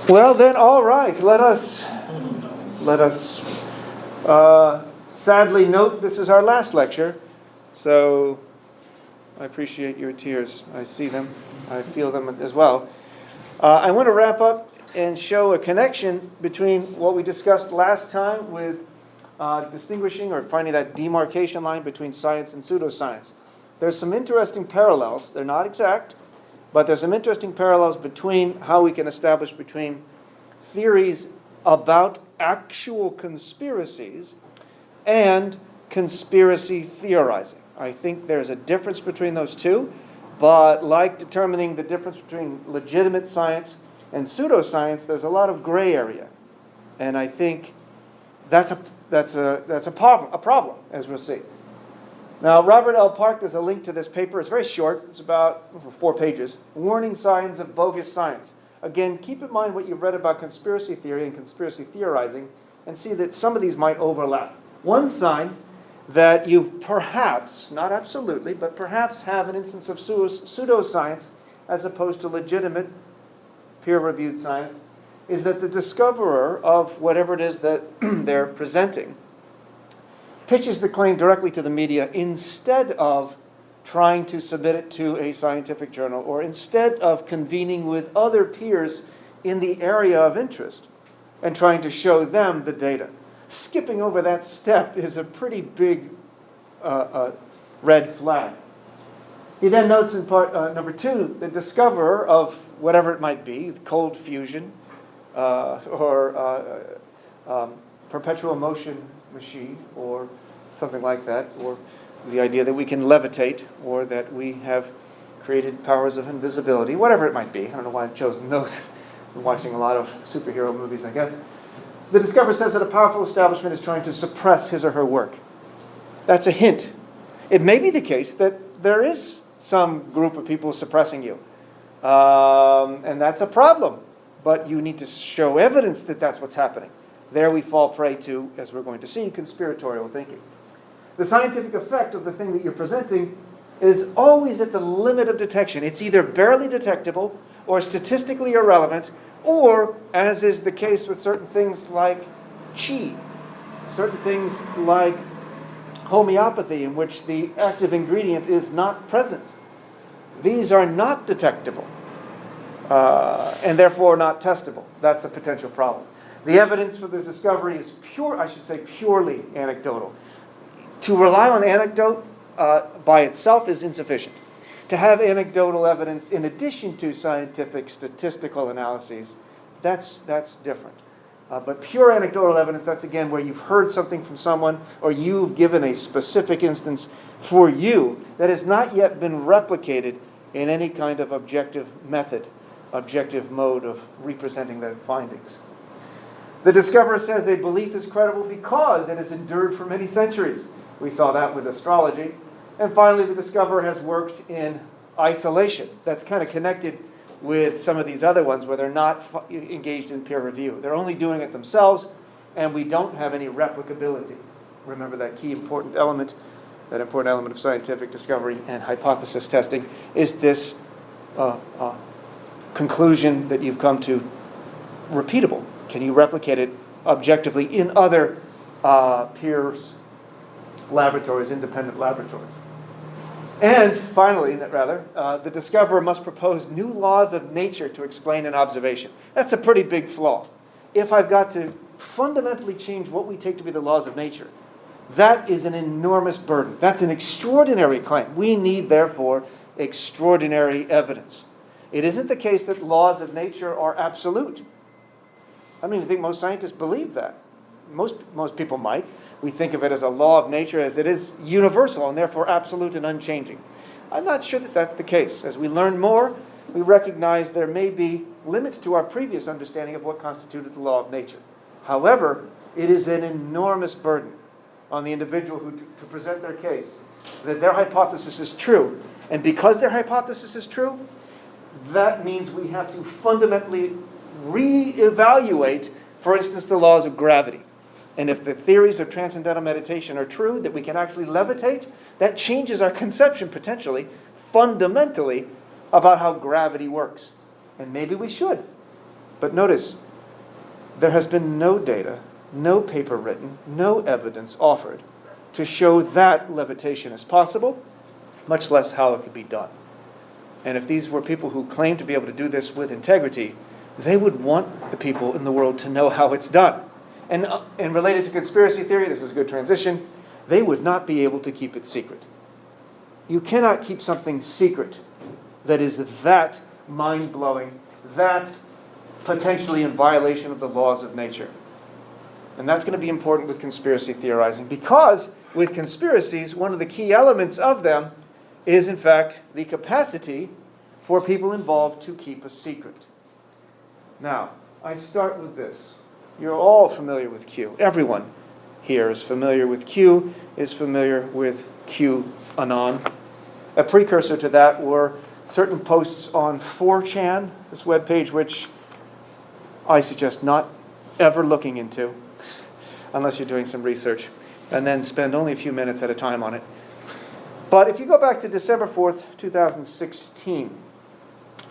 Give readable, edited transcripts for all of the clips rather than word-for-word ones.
Well then, all right. Let us sadly note this is our last lecture. So I appreciate your tears. I see them. I feel them as well. I want to wrap up and show a connection between what we discussed last time with distinguishing or finding that demarcation line between science and pseudoscience. There's some interesting parallels. They're not exact, but there's some interesting parallels between how we can establish between theories about actual conspiracies and conspiracy theorizing. I think there's a difference between those two, but like determining the difference between legitimate science and pseudoscience, there's a lot of gray area. And I think that's a problem, as we'll see. Now, Robert L. Park, there's a link to this paper. It's very short. It's about 4 pages. Warning Signs of Bogus Science. Again, keep in mind what you've read about conspiracy theory and conspiracy theorizing and see that some of these might overlap. One sign that you perhaps, not absolutely, but perhaps have an instance of pseudoscience as opposed to legitimate peer-reviewed science is that the discoverer of whatever it is that they're presenting pitches the claim directly to the media instead of trying to submit it to a scientific journal or instead of convening with other peers in the area of interest and trying to show them the data. Skipping over that step is a pretty big red flag. He then notes in part number 2, the discoverer of whatever it might be, cold fusion or perpetual motion machine or something like that, or the idea that we can levitate or that we have created powers of invisibility, whatever it might be. I don't know why I've chosen those. I'm watching a lot of superhero movies, I guess. The discoverer says that a powerful establishment is trying to suppress his or her work. That's a hint. It may be the case that there is some group of people suppressing you. And that's a problem. But you need to show evidence that that's what's happening. There we fall prey to, as we're going to see, conspiratorial thinking. The scientific effect of the thing that you're presenting is always at the limit of detection. It's either barely detectable or statistically irrelevant, or, as is the case with certain things like qi, certain things like homeopathy, in which the active ingredient is not present. These are not detectable, and therefore not testable. That's a potential problem. The evidence for the discovery is purely anecdotal. To rely on anecdote by itself is insufficient. To have anecdotal evidence in addition to scientific statistical analyses, that's different. But pure anecdotal evidence, that's again where you've heard something from someone or you've given a specific instance for you that has not yet been replicated in any kind of objective method, objective mode of representing the findings. The discoverer says a belief is credible because it has endured for many centuries. We saw that with astrology. And finally, the discoverer has worked in isolation. That's kind of connected with some of these other ones where they're not engaged in peer review. They're only doing it themselves, and we don't have any replicability. Remember that key important element, that important element of scientific discovery and hypothesis testing is this conclusion that you've come to repeatable. Can you replicate it objectively in other peers' laboratories, independent laboratories? And finally, the discoverer must propose new laws of nature to explain an observation. That's a pretty big flaw. If I've got to fundamentally change what we take to be the laws of nature, that is an enormous burden. That's an extraordinary claim. We need, therefore, extraordinary evidence. It isn't the case that laws of nature are absolute. I don't even think most scientists believe that. Most people might. We think of it as a law of nature as it is universal and therefore absolute and unchanging. I'm not sure that that's the case. As we learn more, we recognize there may be limits to our previous understanding of what constituted the law of nature. However, it is an enormous burden on the individual to present their case that their hypothesis is true. And because their hypothesis is true, that means we have to fundamentally reevaluate, for instance, the laws of gravity. And if the theories of transcendental meditation are true, that we can actually levitate, that changes our conception potentially, fundamentally, about how gravity works. And maybe we should. But notice, there has been no data, no paper written, no evidence offered to show that levitation is possible, much less how it could be done. And if these were people who claimed to be able to do this with integrity, they would want the people in the world to know how it's done. And related to conspiracy theory, this is a good transition, they would not be able to keep it secret. You cannot keep something secret that is that mind-blowing, that potentially in violation of the laws of nature. And that's going to be important with conspiracy theorizing, because with conspiracies, one of the key elements of them is, in fact, the capacity for people involved to keep a secret. Now, I start with this. You're all familiar with Q. Everyone here is familiar with Q, is familiar with QAnon. A precursor to that were certain posts on 4chan, this webpage which I suggest not ever looking into unless you're doing some research, and then spend only a few minutes at a time on it. But if you go back to December 4th, 2016,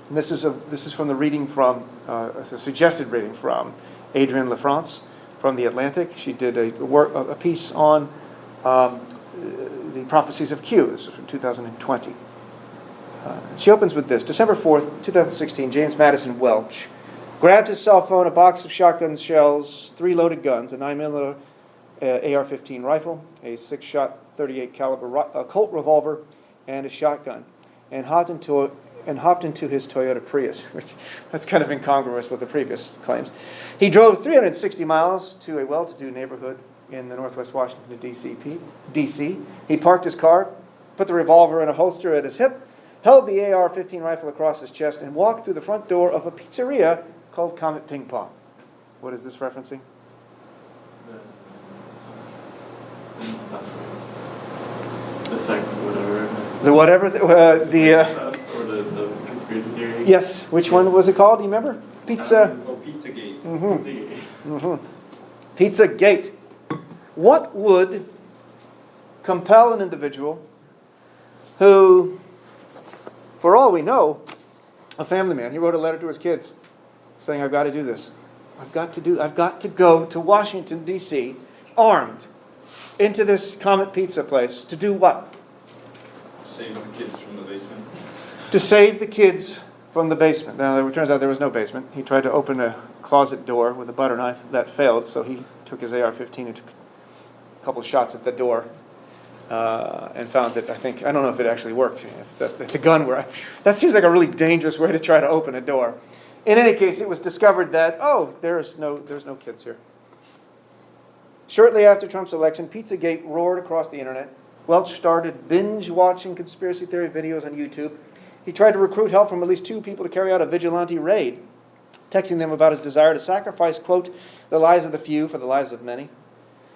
and this is from the reading from, a suggested reading from Adrienne LaFrance from The Atlantic. She did a piece on the prophecies of Q. This is from 2020. She opens with this. December 4th, 2016, James Madison Welch grabbed his cell phone, a box of shotgun shells, 3 loaded guns, a 9mm AR-15 rifle, a 6-shot 38 caliber Colt revolver, and a shotgun, and hopped into his Toyota Prius, which that's kind of incongruous with the previous claims. He drove 360 miles to a well-to-do neighborhood in the Northwest Washington, D.C. He parked his car, put the revolver in a holster at his hip, held the AR-15 rifle across his chest, and walked through the front door of a pizzeria called Comet Ping Pong. What is this referencing? The second whatever. The conspiracy theory. Yes. Which one was it called? Do you remember? Pizza. Pizzagate. Pizzagate. What would compel an individual who, for all we know, a family man, he wrote a letter to his kids saying, I've got to do this. I've got to go to Washington, D.C., armed, into this Comet Pizza place to do what? Save the kids from the basement. To save the kids from the basement. Now, it turns out there was no basement. He tried to open a closet door with a butter knife. That failed, so he took his AR-15 and took a couple of shots at the door and found that, I don't know if it actually worked. If the gun were... That seems like a really dangerous way to try to open a door. In any case, it was discovered that, there's no kids here. Shortly after Trump's election, Pizzagate roared across the internet. Welch started binge-watching conspiracy theory videos on YouTube. He tried to recruit help from at least 2 people to carry out a vigilante raid, texting them about his desire to sacrifice, quote, the lives of the few for the lives of many,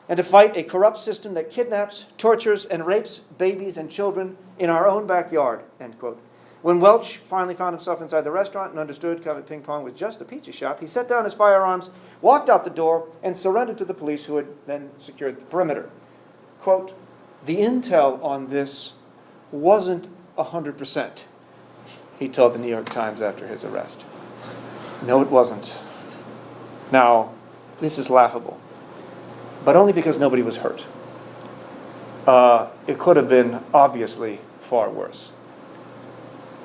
and to fight a corrupt system that kidnaps, tortures, and rapes babies and children in our own backyard, end quote. When Welch finally found himself inside the restaurant and understood Comet Ping Pong was just a pizza shop, he set down his firearms, walked out the door, and surrendered to the police, who had then secured the perimeter. Quote, the intel on this wasn't 100%, he told the New York Times after his arrest. No, it wasn't. Now, this is laughable, but only because nobody was hurt. It could have been obviously far worse.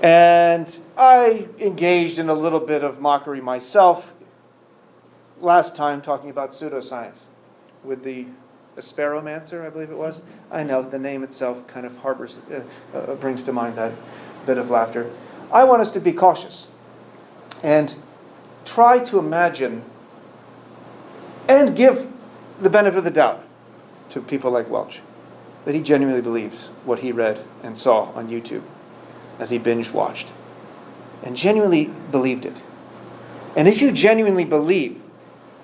And I engaged in a little bit of mockery myself last time talking about pseudoscience with the Asperomancer, I believe it was. I know the name itself kind of brings to mind that bit of laughter. I want us to be cautious and try to imagine and give the benefit of the doubt to people like Welch that he genuinely believes what he read and saw on YouTube as he binge-watched, and genuinely believed it. And if you genuinely believe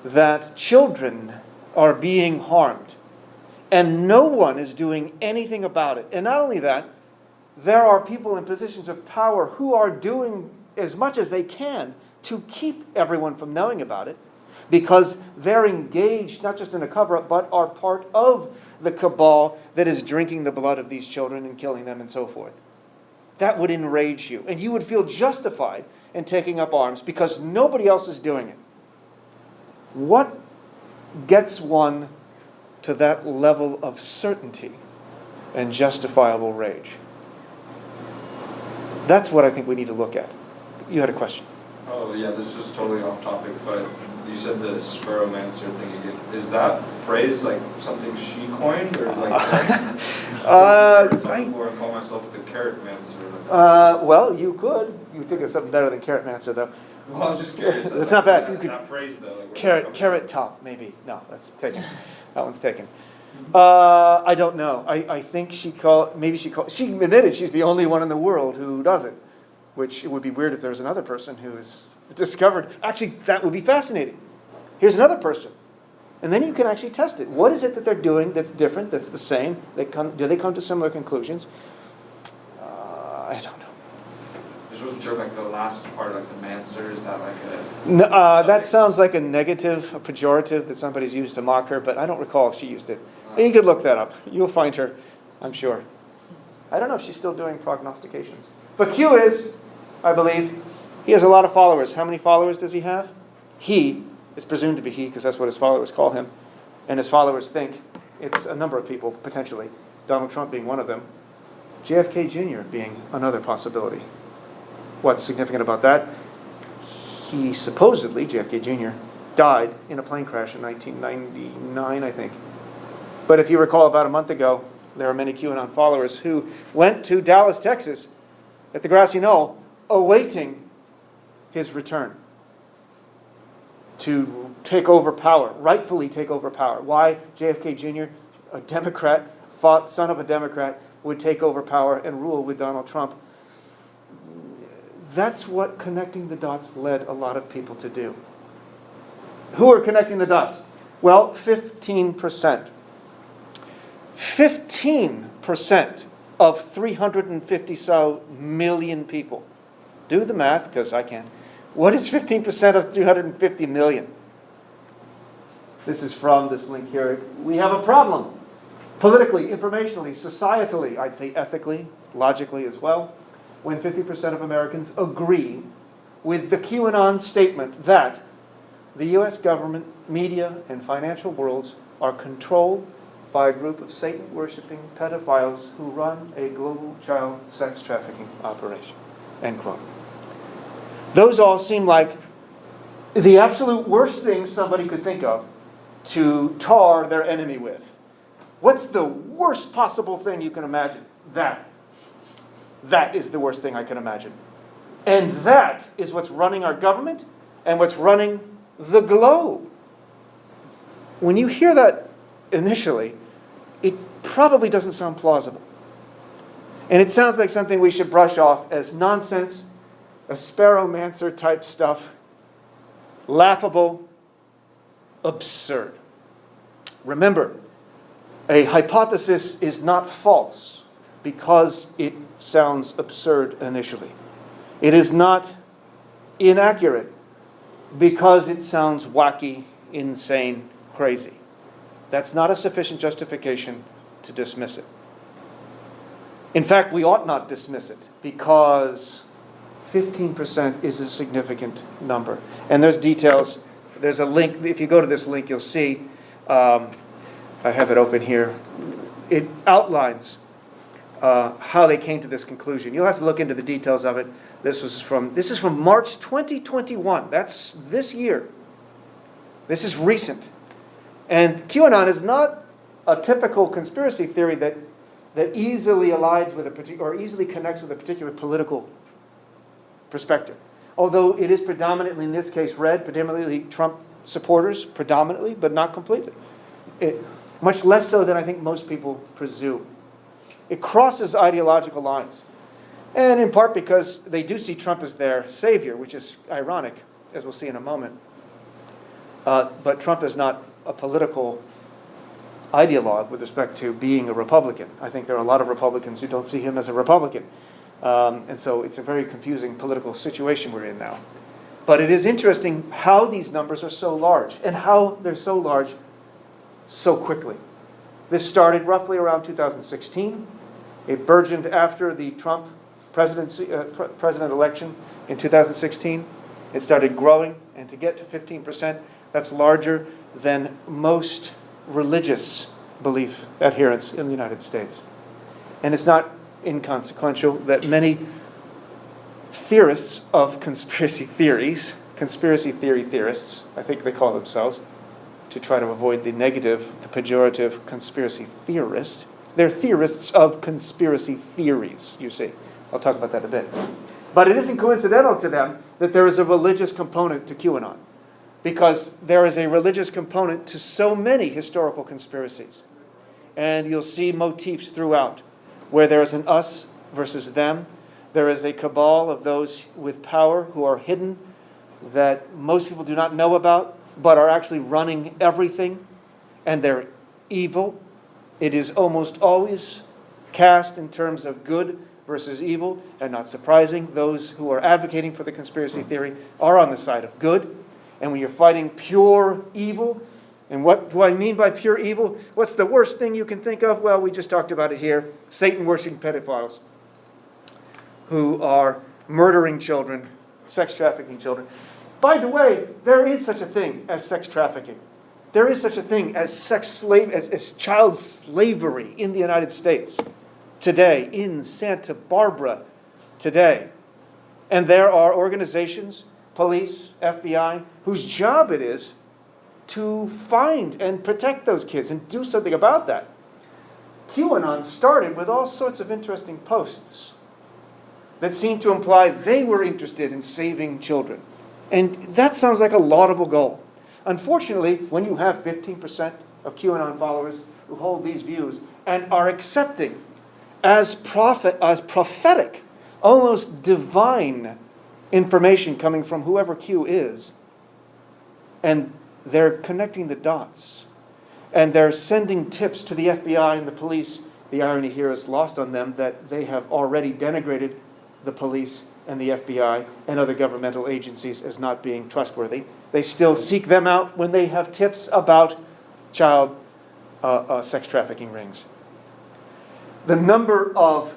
that children are being harmed, and no one is doing anything about it, and not only that, there are people in positions of power who are doing as much as they can to keep everyone from knowing about it, because they're engaged not just in a cover-up, but are part of the cabal that is drinking the blood of these children and killing them and so forth. That would enrage you. And you would feel justified and taking up arms because nobody else is doing it. What gets one to that level of certainty and justifiable rage? That's what I think we need to look at. You had a question. Oh yeah, this is totally off topic, but you said the sparrowmancer thing again. Is that phrase like something she coined, or like? I before I call myself the carrot-mancer. Well, you could. You would think of something better than carrot-mancer, though. Well, I was just curious. It's not bad. You could that phrase though. Like, carrot top, maybe. No, that's taken. That one's taken. I don't know. I think she admitted she's the only one in the world who does it, which it would be weird if there was another person who is discovered. Actually, that would be fascinating. Here's another person. And then you can actually test it. What is it that they're doing that's different, that's the same? Do they come to similar conclusions? I don't know. I just wasn't sure, like the last part, like the mancer, is that like a... No, that sounds like a negative, a pejorative that somebody's used to mock her, but I don't recall if she used it. You could look that up. You'll find her, I'm sure. I don't know if she's still doing prognostications. But Q is, I believe, he has a lot of followers. How many followers does he have? He is presumed to be he, because that's what his followers call him. And his followers think it's a number of people, potentially. Donald Trump being one of them. JFK Jr. being another possibility. What's significant about that? He supposedly, JFK Jr., died in a plane crash in 1999, I think. But if you recall, about a month ago, there are many QAnon followers who went to Dallas, Texas, at the grassy knoll, awaiting his return to take over power, rightfully take over power. Why JFK Jr., a Democrat, son of a Democrat, would take over power and rule with Donald Trump? That's what connecting the dots led a lot of people to do. Who are connecting the dots? Well, 15%. 15% of 350 so million people. Do the math, because I can't. What is 15% of 350 million? This is from this link here. We have a problem. Politically, informationally, societally, I'd say ethically, logically as well, when 50% of Americans agree with the QAnon statement that the U.S. government, media, and financial worlds are controlled by a group of Satan-worshipping pedophiles who run a global child sex trafficking operation. End quote. Those all seem like the absolute worst things somebody could think of to tar their enemy with. What's the worst possible thing you can imagine? That is the worst thing I can imagine. And that is what's running our government and what's running the globe. When you hear that initially, it probably doesn't sound plausible. And it sounds like something we should brush off as nonsense, a sparrowmancer type stuff, laughable, absurd. Remember, a hypothesis is not false because it sounds absurd initially. It is not inaccurate because it sounds wacky, insane, crazy. That's not a sufficient justification to dismiss it. In fact, we ought not dismiss it because 15% is a significant number. And there's details. There's a link. If you go to this link, you'll see, I have it open here. It outlines how they came to this conclusion. You'll have to look into the details of it. This is from March 2021. That's this year. This is recent. And QAnon is not a typical conspiracy theory that easily aligns with or easily connects with a particular political perspective. Although it is predominantly, in this case, predominantly Trump supporters, predominantly, but not completely. Much less so than I think most people presume. It crosses ideological lines. And in part because they do see Trump as their savior, which is ironic, as we'll see in a moment. But Trump is not a political ideologue with respect to being a Republican. I think there are a lot of Republicans who don't see him as a Republican. And so it's a very confusing political situation we're in now. But it is interesting how these numbers are so large and how they're so large so quickly. This started roughly around 2016. It burgeoned after the Trump president election in 2016. It started growing, and to get to 15%, that's larger than most religious belief adherents in the United States. And it's not inconsequential that many theorists of conspiracy theories, conspiracy theory theorists, I think they call themselves, to try to avoid the negative, the pejorative conspiracy theorist, they're theorists of conspiracy theories, you see. I'll talk about that in a bit. But it isn't coincidental to them that there is a religious component to QAnon, because there is a religious component to so many historical conspiracies. And you'll see motifs throughout, where there is an us versus them. There is a cabal of those with power who are hidden, that most people do not know about, but are actually running everything, and they're evil. It is almost always cast in terms of good versus evil, and not surprising, those who are advocating for the conspiracy theory are on the side of good. And when you're fighting pure evil, and what do I mean by pure evil? What's the worst thing you can think of? Well, we just talked about it here. Satan-worshipping pedophiles who are murdering children, sex trafficking children. By the way, there is such a thing as sex trafficking. There is such a thing as as child slavery in the United States today, in Santa Barbara today. And there are organizations, police, FBI, whose job it is to find and protect those kids and do something about that. QAnon started with all sorts of interesting posts that seemed to imply they were interested in saving children. And that sounds like a laudable goal. Unfortunately, when you have 15% of QAnon followers who hold these views and are accepting as prophetic, almost divine information coming from whoever Q is, and they're connecting the dots, and they're sending tips to the FBI and the police. The irony here is lost on them that they have already denigrated the police and the FBI and other governmental agencies as not being trustworthy. They still seek them out when they have tips about child sex trafficking rings. The number of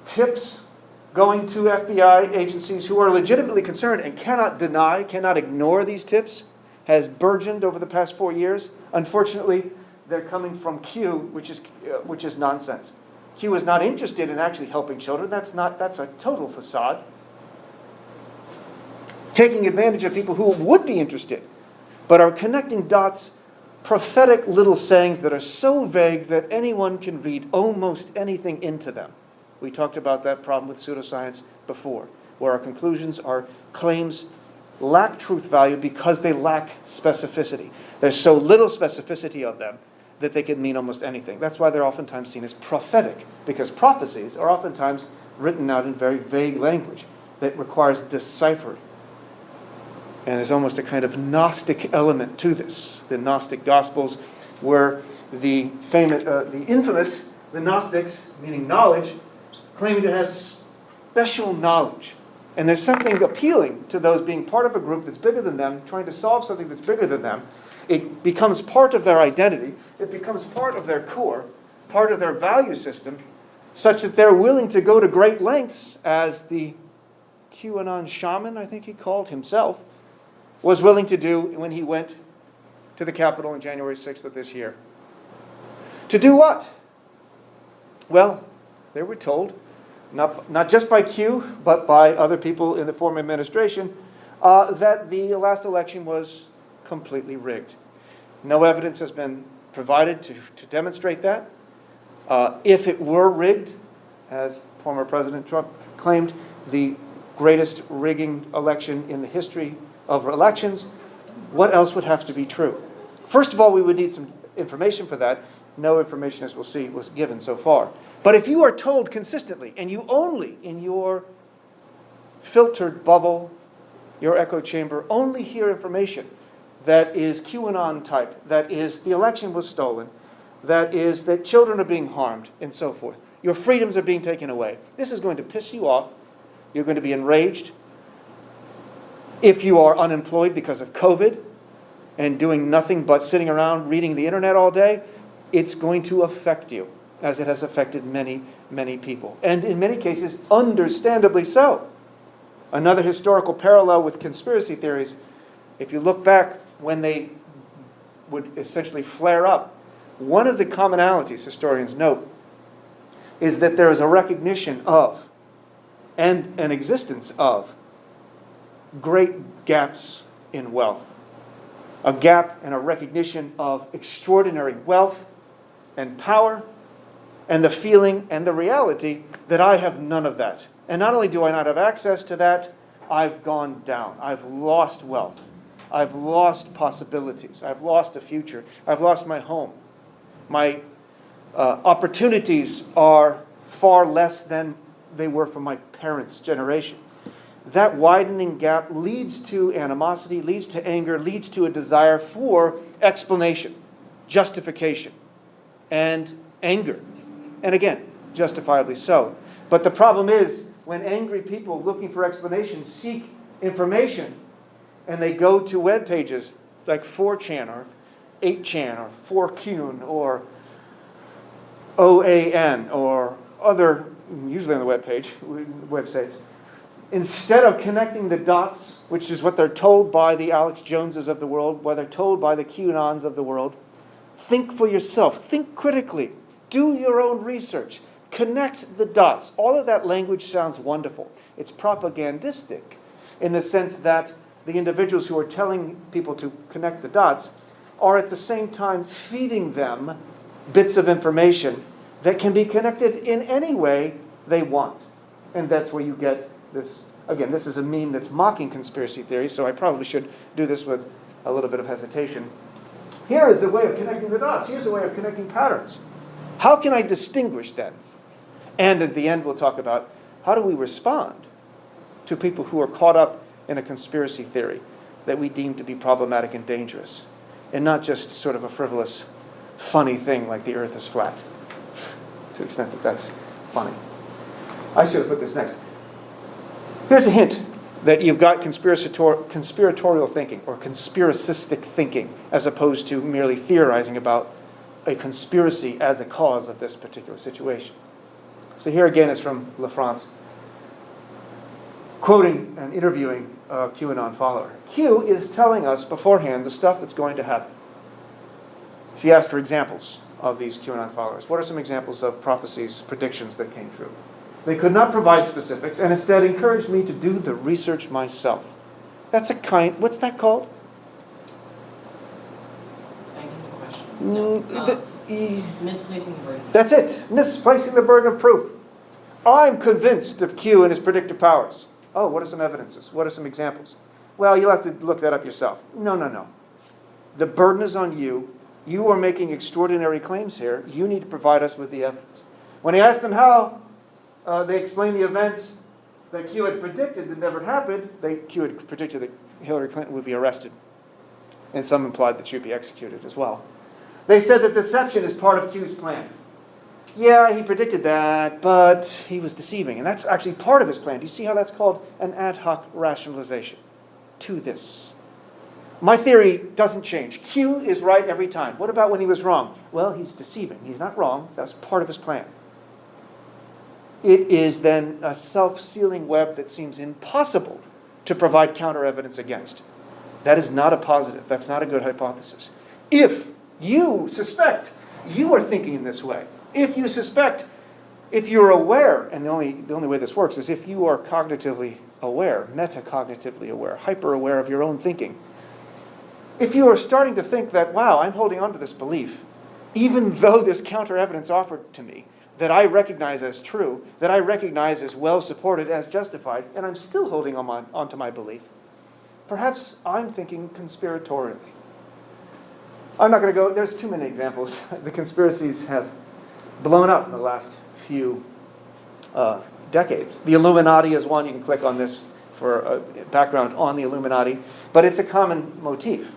tips going to FBI agencies who are legitimately concerned and cannot deny, cannot ignore these tips has burgeoned over the past 4 years. Unfortunately, they're coming from Q, which is nonsense. Q is not interested in actually helping children. That's a total facade. Taking advantage of people who would be interested, but are connecting dots, prophetic little sayings that are so vague that anyone can read almost anything into them. We talked about that problem with pseudoscience before, where our conclusions, our claims lack truth value because they lack specificity. There's so little specificity of them that they can mean almost anything. That's why they're oftentimes seen as prophetic, because prophecies are oftentimes written out in very vague language that requires deciphering. And there's almost a kind of Gnostic element to this. The Gnostic Gospels were the infamous, the Gnostics, meaning knowledge, claiming to have special knowledge. And there's something appealing to those being part of a group that's bigger than them, trying to solve something that's bigger than them. It becomes part of their identity. It becomes part of their core, part of their value system, such that they're willing to go to great lengths, as the QAnon shaman, I think he called himself, was willing to do when he went to the Capitol on January 6th of this year. To do what? Well, they were told, not just by Q, but by other people in the former administration, that the last election was completely rigged. No evidence has been provided to demonstrate that. If it were rigged, as former President Trump claimed, the greatest rigging election in the history of elections, what else would have to be true? First of all, we would need some information for that. No information, as we'll see, was given so far. But if you are told consistently, and you only, in your filtered bubble, your echo chamber, only hear information that is QAnon type, that is the election was stolen, that is that children are being harmed, and so forth, your freedoms are being taken away, this is going to piss you off. You're going to be enraged. If you are unemployed because of COVID and doing nothing but sitting around reading the internet all day, it's going to affect you. as it has affected many, many people. And in many cases, understandably so. Another historical parallel with conspiracy theories, if you look back when they would essentially flare up, one of the commonalities historians note is that there is a recognition of and an existence of great gaps in wealth. A gap and a recognition of extraordinary wealth and power, and the feeling and the reality that I have none of that. And not only do I not have access to that, I've gone down. I've lost wealth. I've lost possibilities. I've lost a future. I've lost my home. My opportunities are far less than they were from my parents' generation. That widening gap leads to animosity, leads to anger, leads to a desire for explanation, justification, and anger. And again, justifiably so. But the problem is, when angry people looking for explanation seek information, and they go to web pages like 4chan or 8chan or 4kun or OAN or other, usually on the web page, websites, instead of connecting the dots, which is what they're told by the Alex Joneses of the world, what they're told by the QAnons of the world, think for yourself. Think critically. Do your own research. Connect the dots. All of that language sounds wonderful. It's propagandistic in the sense that the individuals who are telling people to connect the dots are at the same time feeding them bits of information that can be connected in any way they want. And that's where you get this. Again, this is a meme that's mocking conspiracy theories, so I probably should do this with a little bit of hesitation. Here is a way of connecting the dots. Here's a way of connecting patterns. How can I distinguish then? And at the end, we'll talk about how do we respond to people who are caught up in a conspiracy theory that we deem to be problematic and dangerous, and not just sort of a frivolous, funny thing like the earth is flat, to the extent that that's funny. I should have put this next. Here's a hint that you've got conspiratorial thinking or conspiracistic thinking as opposed to merely theorizing about a conspiracy as a cause of this particular situation. So here again is from LaFrance, quoting and interviewing a QAnon follower. Q is telling us beforehand the stuff that's going to happen. She asked for examples of these QAnon followers. What are some examples of prophecies, predictions that came true? They could not provide specifics and instead encouraged me to do the research myself. That's a kind, what's that called? Thank you for the question. Misplacing the burden. That's it. Misplacing the burden of proof. I'm convinced of Q and his predictive powers. Oh, what are some evidences? What are some examples? Well, you'll have to look that up yourself. No. The burden is on you. You are making extraordinary claims here. You need to provide us with the evidence. When I asked them how, they explained the events that Q had predicted that never happened. Q had predicted that Hillary Clinton would be arrested. And some implied that she would be executed as well. They said that deception is part of Q's plan. Yeah, he predicted that, but he was deceiving. And that's actually part of his plan. Do you see how that's called an ad hoc rationalization to this? My theory doesn't change. Q is right every time. What about when he was wrong? Well, he's deceiving. He's not wrong. That's part of his plan. It is then a self-sealing web that seems impossible to provide counter-evidence against. That is not a positive. That's not a good hypothesis. If you suspect you are thinking in this way, if you suspect, if you're aware, and the only way this works is if you are cognitively aware, metacognitively aware, hyper-aware of your own thinking. If you are starting to think that, wow, I'm holding on to this belief, even though there's counter-evidence offered to me, that I recognize as true, that I recognize as well-supported, as justified, and I'm still holding on to my belief, perhaps I'm thinking conspiratorially. I'm not going to go, there's too many examples. The conspiracies have blown up in the last few decades. The Illuminati is one. You can click on this for a background on the Illuminati. But it's a common motif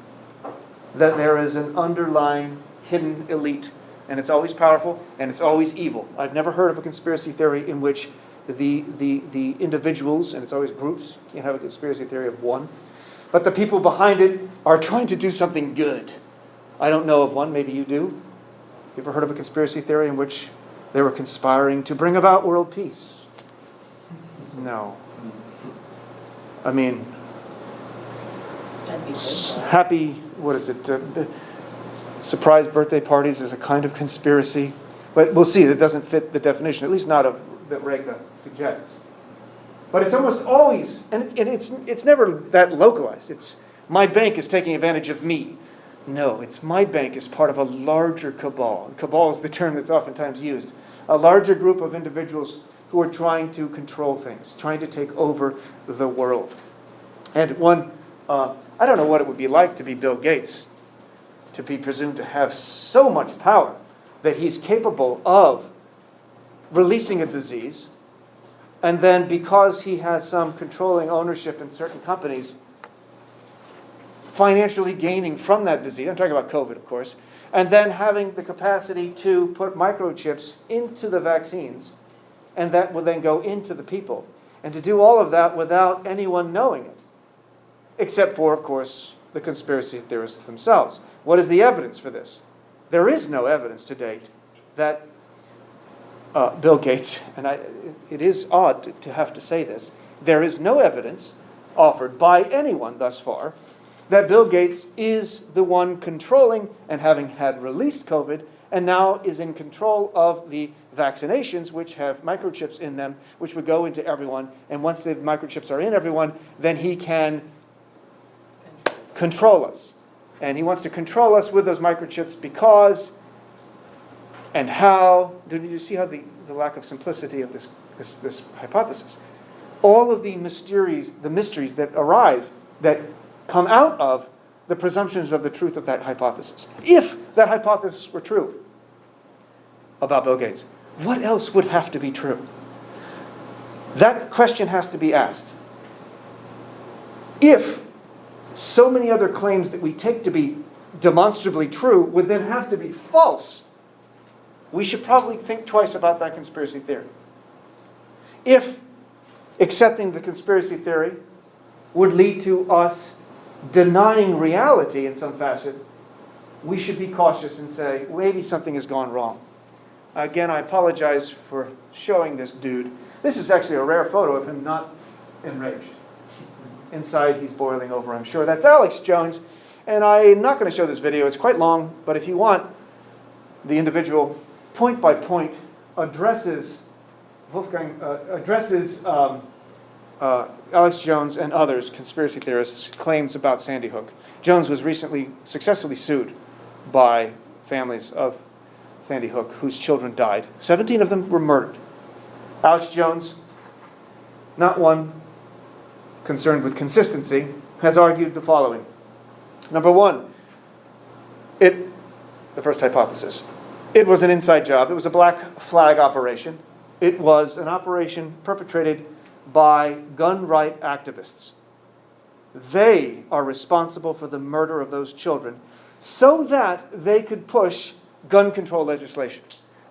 that there is an underlying hidden elite, and it's always powerful, and it's always evil. I've never heard of a conspiracy theory in which the individuals, and it's always groups, you have a conspiracy theory of one, but the people behind it are trying to do something good. I don't know of one, maybe you do. You ever heard of a conspiracy theory in which They were conspiring to bring about world peace. No. I mean, That'd be good. happy, what is it? The surprise birthday parties is a kind of conspiracy. But we'll see, that doesn't fit the definition, at least not of that Reka suggests. But it's almost always, and it's never that localized. It's, my bank is taking advantage of me. No, it's my bank is part of a larger cabal. Cabal is the term that's oftentimes used. A larger group of individuals who are trying to control things, trying to take over the world. And one, I don't know what it would be like to be Bill Gates, to be presumed to have so much power that he's capable of releasing a disease, and then because he has some controlling ownership in certain companies, financially gaining from that disease, I'm talking about COVID, of course, and then having the capacity to put microchips into the vaccines, and that will then go into the people. And to do all of that without anyone knowing it, except for, of course, the conspiracy theorists themselves. What is the evidence for this? There is no evidence to date that Bill Gates, and it is odd to have to say this, there is no evidence offered by anyone thus far that Bill Gates is the one controlling and having had released COVID and now is in control of the vaccinations, which have microchips in them, which would go into everyone. And once the microchips are in everyone, then he can control us. And he wants to control us with those microchips because and how. Did you see how the lack of simplicity of this hypothesis? All of the mysteries that arise, that come out of the presumptions of the truth of that hypothesis. If that hypothesis were true about Bill Gates, what else would have to be true? That question has to be asked. If so many other claims that we take to be demonstrably true would then have to be false, we should probably think twice about that conspiracy theory. If accepting the conspiracy theory would lead to us denying reality in some fashion, we should be cautious and say, maybe something has gone wrong. Again, I apologize for showing this dude. This is actually a rare photo of him not enraged. Inside, he's boiling over, I'm sure. That's Alex Jones. And I'm not going to show this video. It's quite long. But if you want, the individual point by point addresses Alex Jones and others, conspiracy theorists, claims about Sandy Hook. Jones was recently successfully sued by families of Sandy Hook whose children died. 17 of them were murdered. Alex Jones, not one concerned with consistency, has argued the following. Number one, the first hypothesis. It was an inside job. It was a black flag operation. It was an operation perpetrated by gun right activists. They are responsible for the murder of those children so that they could push gun control legislation.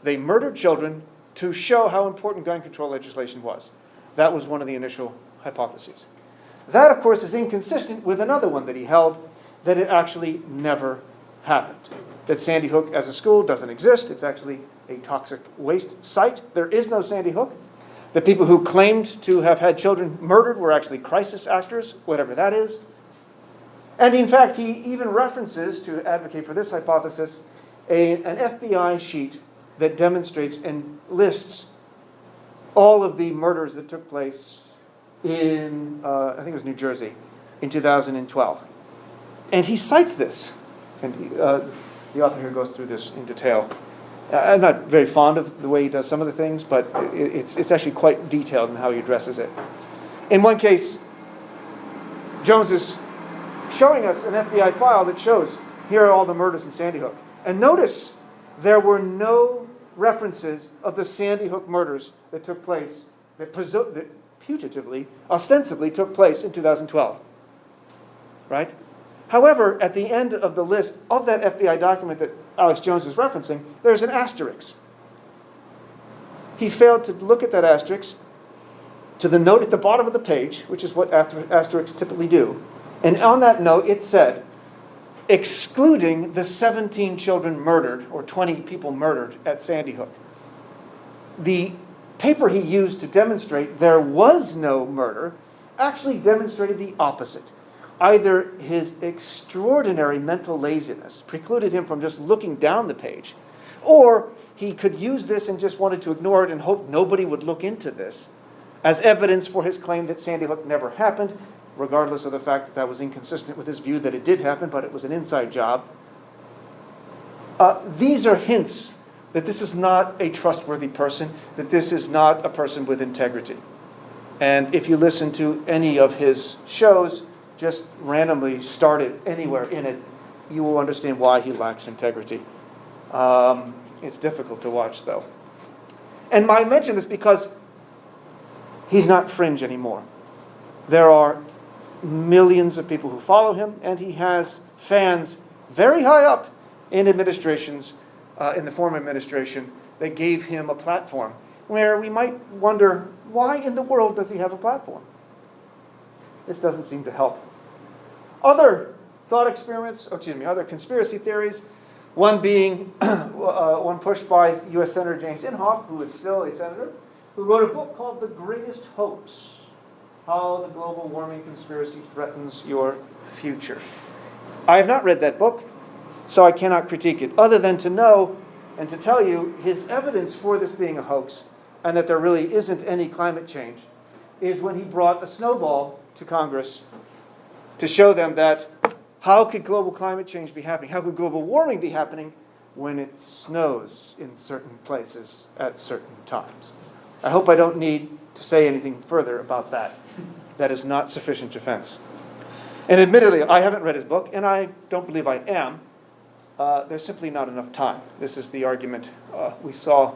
They murdered children to show how important gun control legislation was. That was one of the initial hypotheses. That, of course, is inconsistent with another one that he held, that it actually never happened. That Sandy Hook as a school doesn't exist. It's actually a toxic waste site. There is no Sandy Hook. The people who claimed to have had children murdered were actually crisis actors, whatever that is. And in fact, he even references, to advocate for this hypothesis, an FBI sheet that demonstrates and lists all of the murders that took place in, I think it was New Jersey, in 2012. And he cites this. And the author here goes through this in detail. I'm not very fond of the way he does some of the things, but it's actually quite detailed in how he addresses it. In one case, Jones is showing us an FBI file that shows, here are all the murders in Sandy Hook. And notice, there were no references of the Sandy Hook murders that took place, that putatively, ostensibly took place in 2012. Right? However, at the end of the list of that FBI document that Alex Jones is referencing, there's an asterisk. He failed to look at that asterisk, to the note at the bottom of the page, which is what asterisks typically do. And on that note, it said, excluding the 17 children murdered, or 20 people murdered at Sandy Hook. the paper he used to demonstrate there was no murder actually demonstrated the opposite. Either his extraordinary mental laziness precluded him from just looking down the page, or he could use this and just wanted to ignore it and hope nobody would look into this as evidence for his claim that Sandy Hook never happened, regardless of the fact that that was inconsistent with his view that it did happen, but it was an inside job. These are hints that this is not a trustworthy person, that this is not a person with integrity. And if you listen to any of his shows, just randomly start it anywhere in it, you will understand why he lacks integrity. It's difficult to watch, though. And I mention this because he's not fringe anymore. There are millions of people who follow him, and he has fans very high up in administrations, in the former administration, that gave him a platform where we might wonder, why in the world does he have a platform? This doesn't seem to help. Other thought experiments, other conspiracy theories, one being one pushed by U.S. Senator James Inhofe, who is still a senator, who wrote a book called The Greatest Hoax: How the Global Warming Conspiracy Threatens Your Future. I have not read that book, so I cannot critique it, other than to know and to tell you his evidence for this being a hoax and that there really isn't any climate change is when he brought a snowball to Congress to show them that how could global climate change be happening? How could global warming be happening when it snows in certain places at certain times? I hope I don't need to say anything further about that. That is not sufficient defense. And admittedly, I haven't read his book, and I don't believe I am. There's simply not enough time. This is the argument we saw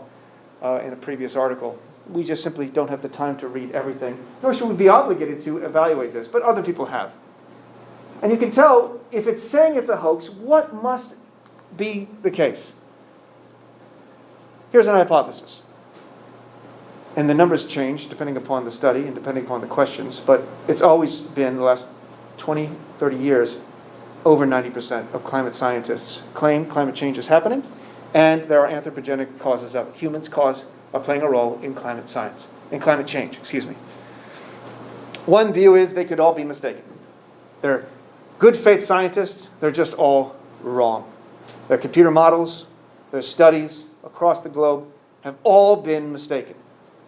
in a previous article. We just simply don't have the time to read everything, nor should we be obligated to evaluate this, but other people have. And you can tell, if it's saying it's a hoax, what must be the case? Here's an hypothesis. And the numbers change depending upon the study and depending upon the questions, but it's always been, the last 20, 30 years, over 90% of climate scientists claim climate change is happening, and there are anthropogenic causes of it. Humans are playing a role in climate change. One view is they could all be mistaken. They're good faith scientists, they're just all wrong. Their computer models, their studies across the globe have all been mistaken.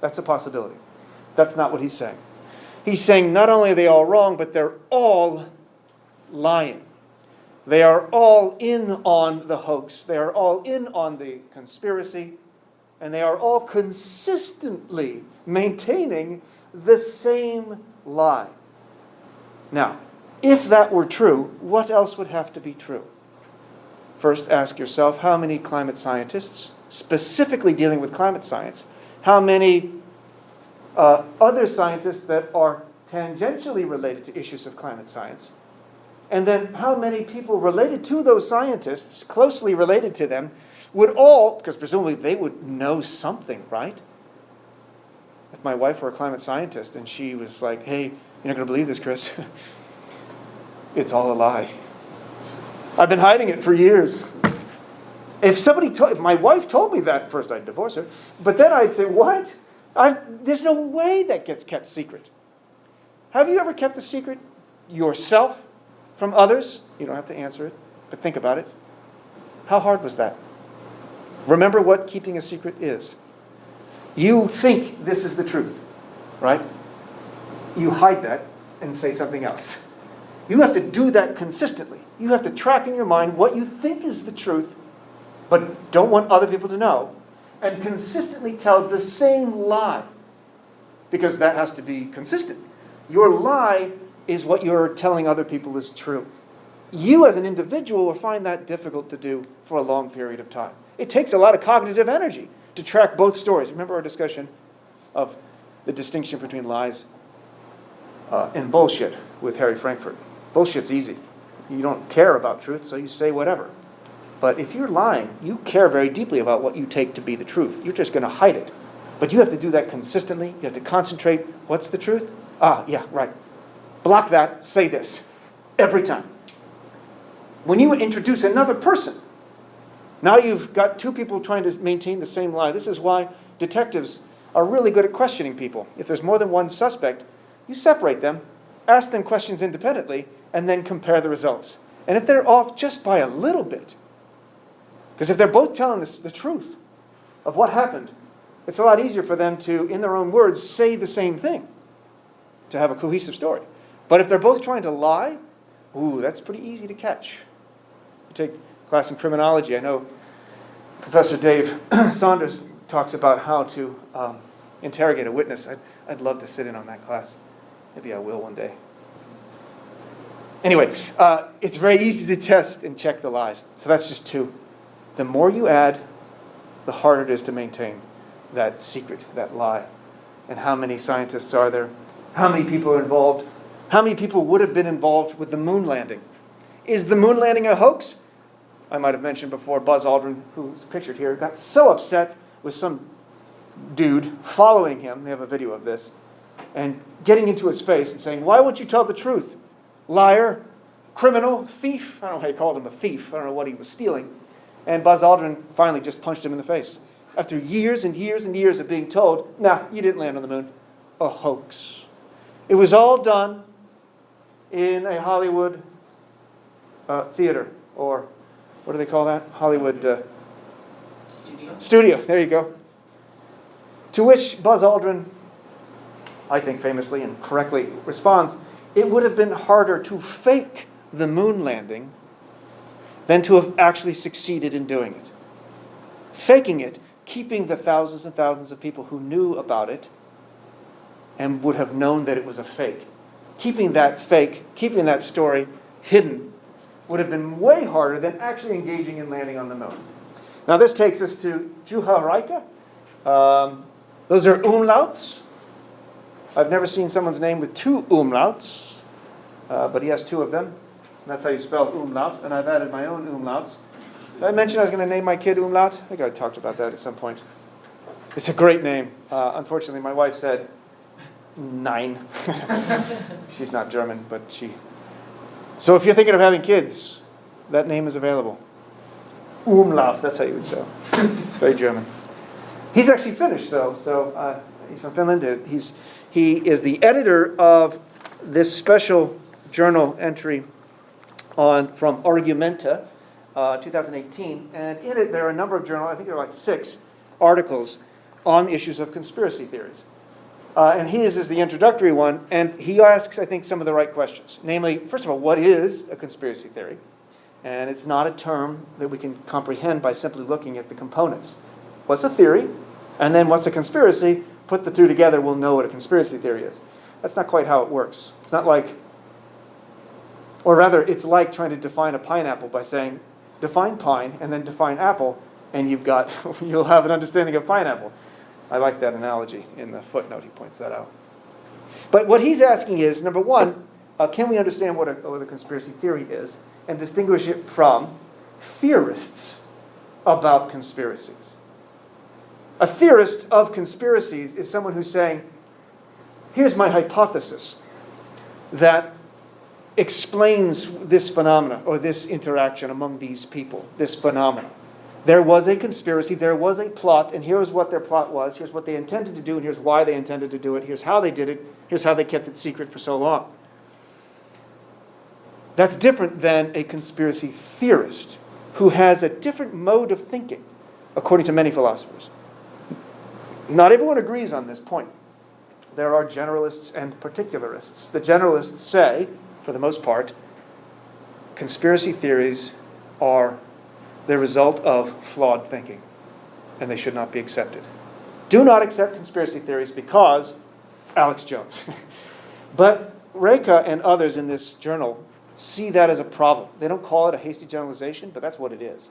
That's a possibility. That's not what he's saying. He's saying not only are they all wrong, but they're all lying. They are all in on the hoax. They are all in on the conspiracy. And they are all consistently maintaining the same lie. Now, if that were true, what else would have to be true? First, ask yourself, how many climate scientists, specifically dealing with climate science, how many other scientists that are tangentially related to issues of climate science, and then how many people related to those scientists, closely related to them, would all, because presumably they would know something, right? If my wife were a climate scientist and she was like, hey, you're not going to believe this, Chris. It's all a lie. I've been hiding it for years. If my wife told me that, first I'd divorce her, but then I'd say, what? There's no way that gets kept secret. Have you ever kept a secret yourself from others? You don't have to answer it, but think about it. How hard was that? Remember what keeping a secret is. You think this is the truth, right? You hide that and say something else. You have to do that consistently. You have to track in your mind what you think is the truth, but don't want other people to know, and consistently tell the same lie, because that has to be consistent. Your lie is what you're telling other people is true. You as an individual will find that difficult to do for a long period of time. It takes a lot of cognitive energy to track both stories. Remember our discussion of the distinction between lies and bullshit with Harry Frankfurt. Bullshit's easy. You don't care about truth, so you say whatever. But if you're lying, you care very deeply about what you take to be the truth. You're just going to hide it. But you have to do that consistently. You have to concentrate. What's the truth? Yeah, right. Block that, say this. Every time. When you introduce another person, now you've got two people trying to maintain the same lie. This is why detectives are really good at questioning people. If there's more than one suspect, you separate them, ask them questions independently, and then compare the results. And if they're off just by a little bit, because if they're both telling us the truth of what happened, it's a lot easier for them to, in their own words, say the same thing, to have a cohesive story. But if they're both trying to lie, ooh, that's pretty easy to catch. You take a class in criminology. I know Professor Dave Saunders talks about how to interrogate a witness. I'd love to sit in on that class. Maybe I will one day. Anyway, it's very easy to test and check the lies. So that's just two. The more you add, the harder it is to maintain that secret, that lie. And how many scientists are there? How many people are involved? How many people would have been involved with the moon landing? Is the moon landing a hoax? I might have mentioned before, Buzz Aldrin, who's pictured here, got so upset with some dude following him, they have a video of this, and getting into his face and saying, "Why won't you tell the truth? Liar, criminal, thief." I don't know how he called him a thief. I don't know what he was stealing. And Buzz Aldrin finally just punched him in the face. After years and years and years of being told, "Nah, you didn't land on the moon." A hoax. It was all done in a Hollywood theater, or what do they call that? Hollywood studio. There you go. To which Buzz Aldrin, I think famously and correctly, responds, "It would have been harder to fake the moon landing than to have actually succeeded in doing it. Faking it, keeping the thousands and thousands of people who knew about it and would have known that it was a fake. Keeping that fake, keeping that story hidden would have been way harder than actually engaging in landing on the moon." Now this takes us to Juha Raika. Those are umlauts. I've never seen someone's name with two umlauts, but he has two of them. That's how you spell umlaut, and I've added my own umlauts. Did I mention I was going to name my kid umlaut? I think I talked about that at some point. It's a great name. Unfortunately, my wife said 9. She's not German, but she... So if you're thinking of having kids, that name is available. Umlaut, that's how you would say it. It's very German. He's actually Finnish, though, so he's from Finland. He is the editor of this special journal entry from Argumenta, 2018, and in it there are a number of I think there are like 6 articles on issues of conspiracy theories. And his is the introductory one, and he asks, I think, some of the right questions. Namely, first of all, what is a conspiracy theory? And it's not a term that we can comprehend by simply looking at the components. What's a theory? And then what's a conspiracy? Put the two together, we'll know what a conspiracy theory is. That's not quite how it works. It's not like, or rather, it's like trying to define a pineapple by saying, define pine and then define apple, and you'll have an understanding of pineapple. I like that analogy. In the footnote, he points that out. But what he's asking is, number one, can we understand what a conspiracy theory is and distinguish it from theorists about conspiracies? A theorist of conspiracies is someone who's saying, here's my hypothesis that explains this phenomena or this interaction among these people, this phenomena. There was a conspiracy, there was a plot, and here's what their plot was, here's what they intended to do, and here's why they intended to do it, here's how they did it, here's how they kept it secret for so long. That's different than a conspiracy theorist who has a different mode of thinking, according to many philosophers. Not everyone agrees on this point. There are generalists and particularists. The generalists say, for the most part, conspiracy theories are the result of flawed thinking, and they should not be accepted. Do not accept conspiracy theories because Alex Jones. But Raika and others in this journal see that as a problem. They don't call it a hasty generalization, but that's what it is.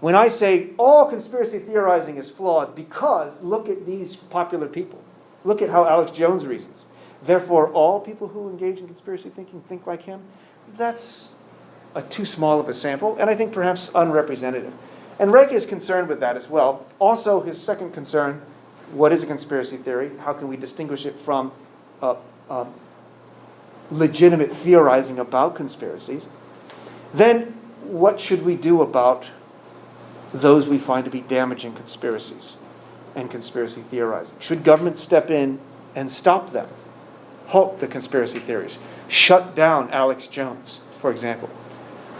When I say all conspiracy theorizing is flawed because look at these popular people, look at how Alex Jones reasons, therefore all people who engage in conspiracy thinking think like him, that's too small of a sample, and I think perhaps unrepresentative. And Raika is concerned with that as well. Also, his second concern, what is a conspiracy theory? How can we distinguish it from legitimate theorizing about conspiracies? Then, what should we do about those we find to be damaging conspiracies? and conspiracy theorizing? Should government step in and stop them? Halt the conspiracy theories. Shut down Alex Jones, for example.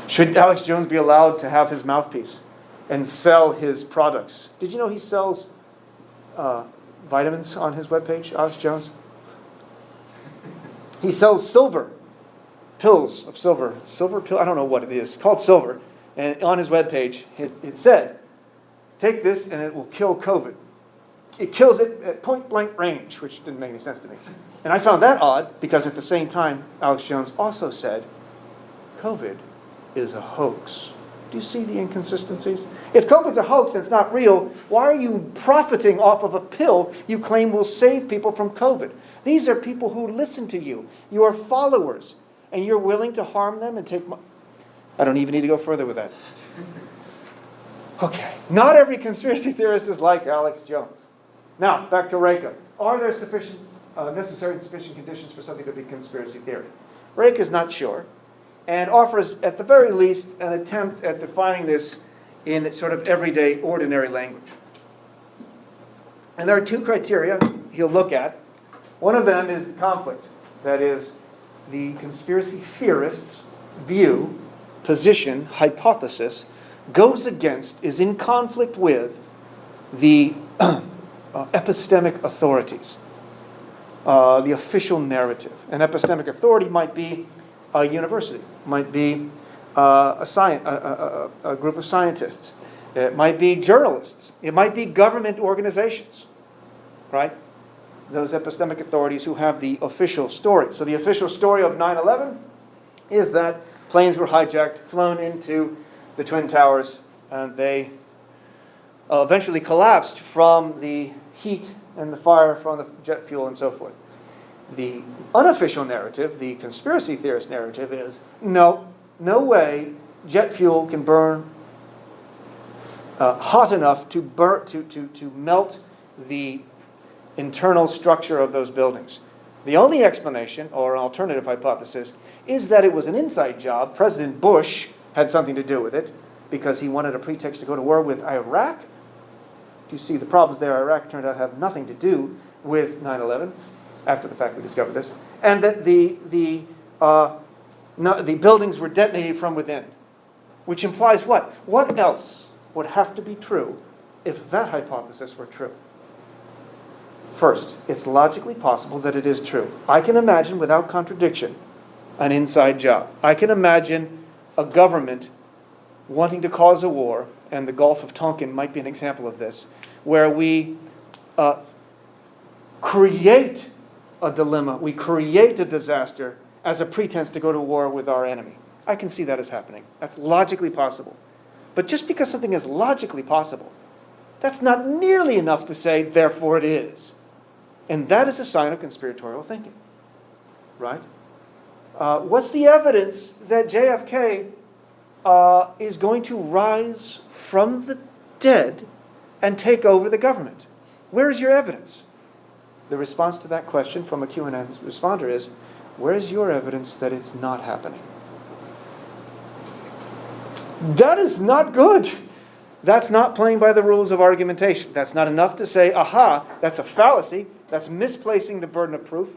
Should Alex Jones be allowed to have his mouthpiece and sell his products? Did you know he sells vitamins on his webpage, Alex Jones? He sells silver, pills of silver. Silver pill, I don't know what it is. It's called silver. And on his webpage, it said, take this and it will kill COVID. It kills it at point blank range, which didn't make any sense to me. And I found that odd because at the same time, Alex Jones also said, COVID is a hoax. Do you see the inconsistencies? If COVID's a hoax and it's not real, why are you profiting off of a pill you claim will save people from COVID? These are people who listen to you. You are followers. And you're willing to harm them and take... I don't even need to go further with that. Okay. Not every conspiracy theorist is like Alex Jones. Now, back to Reka. Are there sufficient, necessary and sufficient conditions for something to be conspiracy theory? Reka is not sure, and offers, at the very least, an attempt at defining this in sort of everyday, ordinary language. And there are two criteria he'll look at. One of them is the conflict. That is, the conspiracy theorist's view, position, hypothesis, goes against, is in conflict with the epistemic authorities, the official narrative. An epistemic authority might be a university, might be a group of scientists, it might be journalists, it might be government organizations, right? Those epistemic authorities who have the official story. So the official story of 9/11 is that planes were hijacked, flown into the Twin Towers, and they eventually collapsed from the heat and the fire from the jet fuel and so forth. The unofficial narrative, the conspiracy theorist narrative, is no way jet fuel can burn hot enough to melt the internal structure of those buildings. The only explanation, or alternative hypothesis, is that it was an inside job. President Bush had something to do with it because he wanted a pretext to go to war with Iraq. Do you see the problems there? Iraq turned out to have nothing to do with 9/11. After the fact, we discovered this, and that the buildings were detonated from within, which implies what? What else would have to be true if that hypothesis were true? First, it's logically possible that it is true. I can imagine, without contradiction, an inside job. I can imagine a government wanting to cause a war, and the Gulf of Tonkin might be an example of this, where we create a dilemma, we create a disaster as a pretense to go to war with our enemy. I can see that as happening. That's logically possible. But just because something is logically possible, that's not nearly enough to say, therefore it is. And that is a sign of conspiratorial thinking, right? What's the evidence that JFK is going to rise from the dead and take over the government? Where is your evidence? The response to that question from a Q&A responder is, where is your evidence that it's not happening? That is not good. That's not playing by the rules of argumentation. That's not enough to say, aha, that's a fallacy. That's misplacing the burden of proof.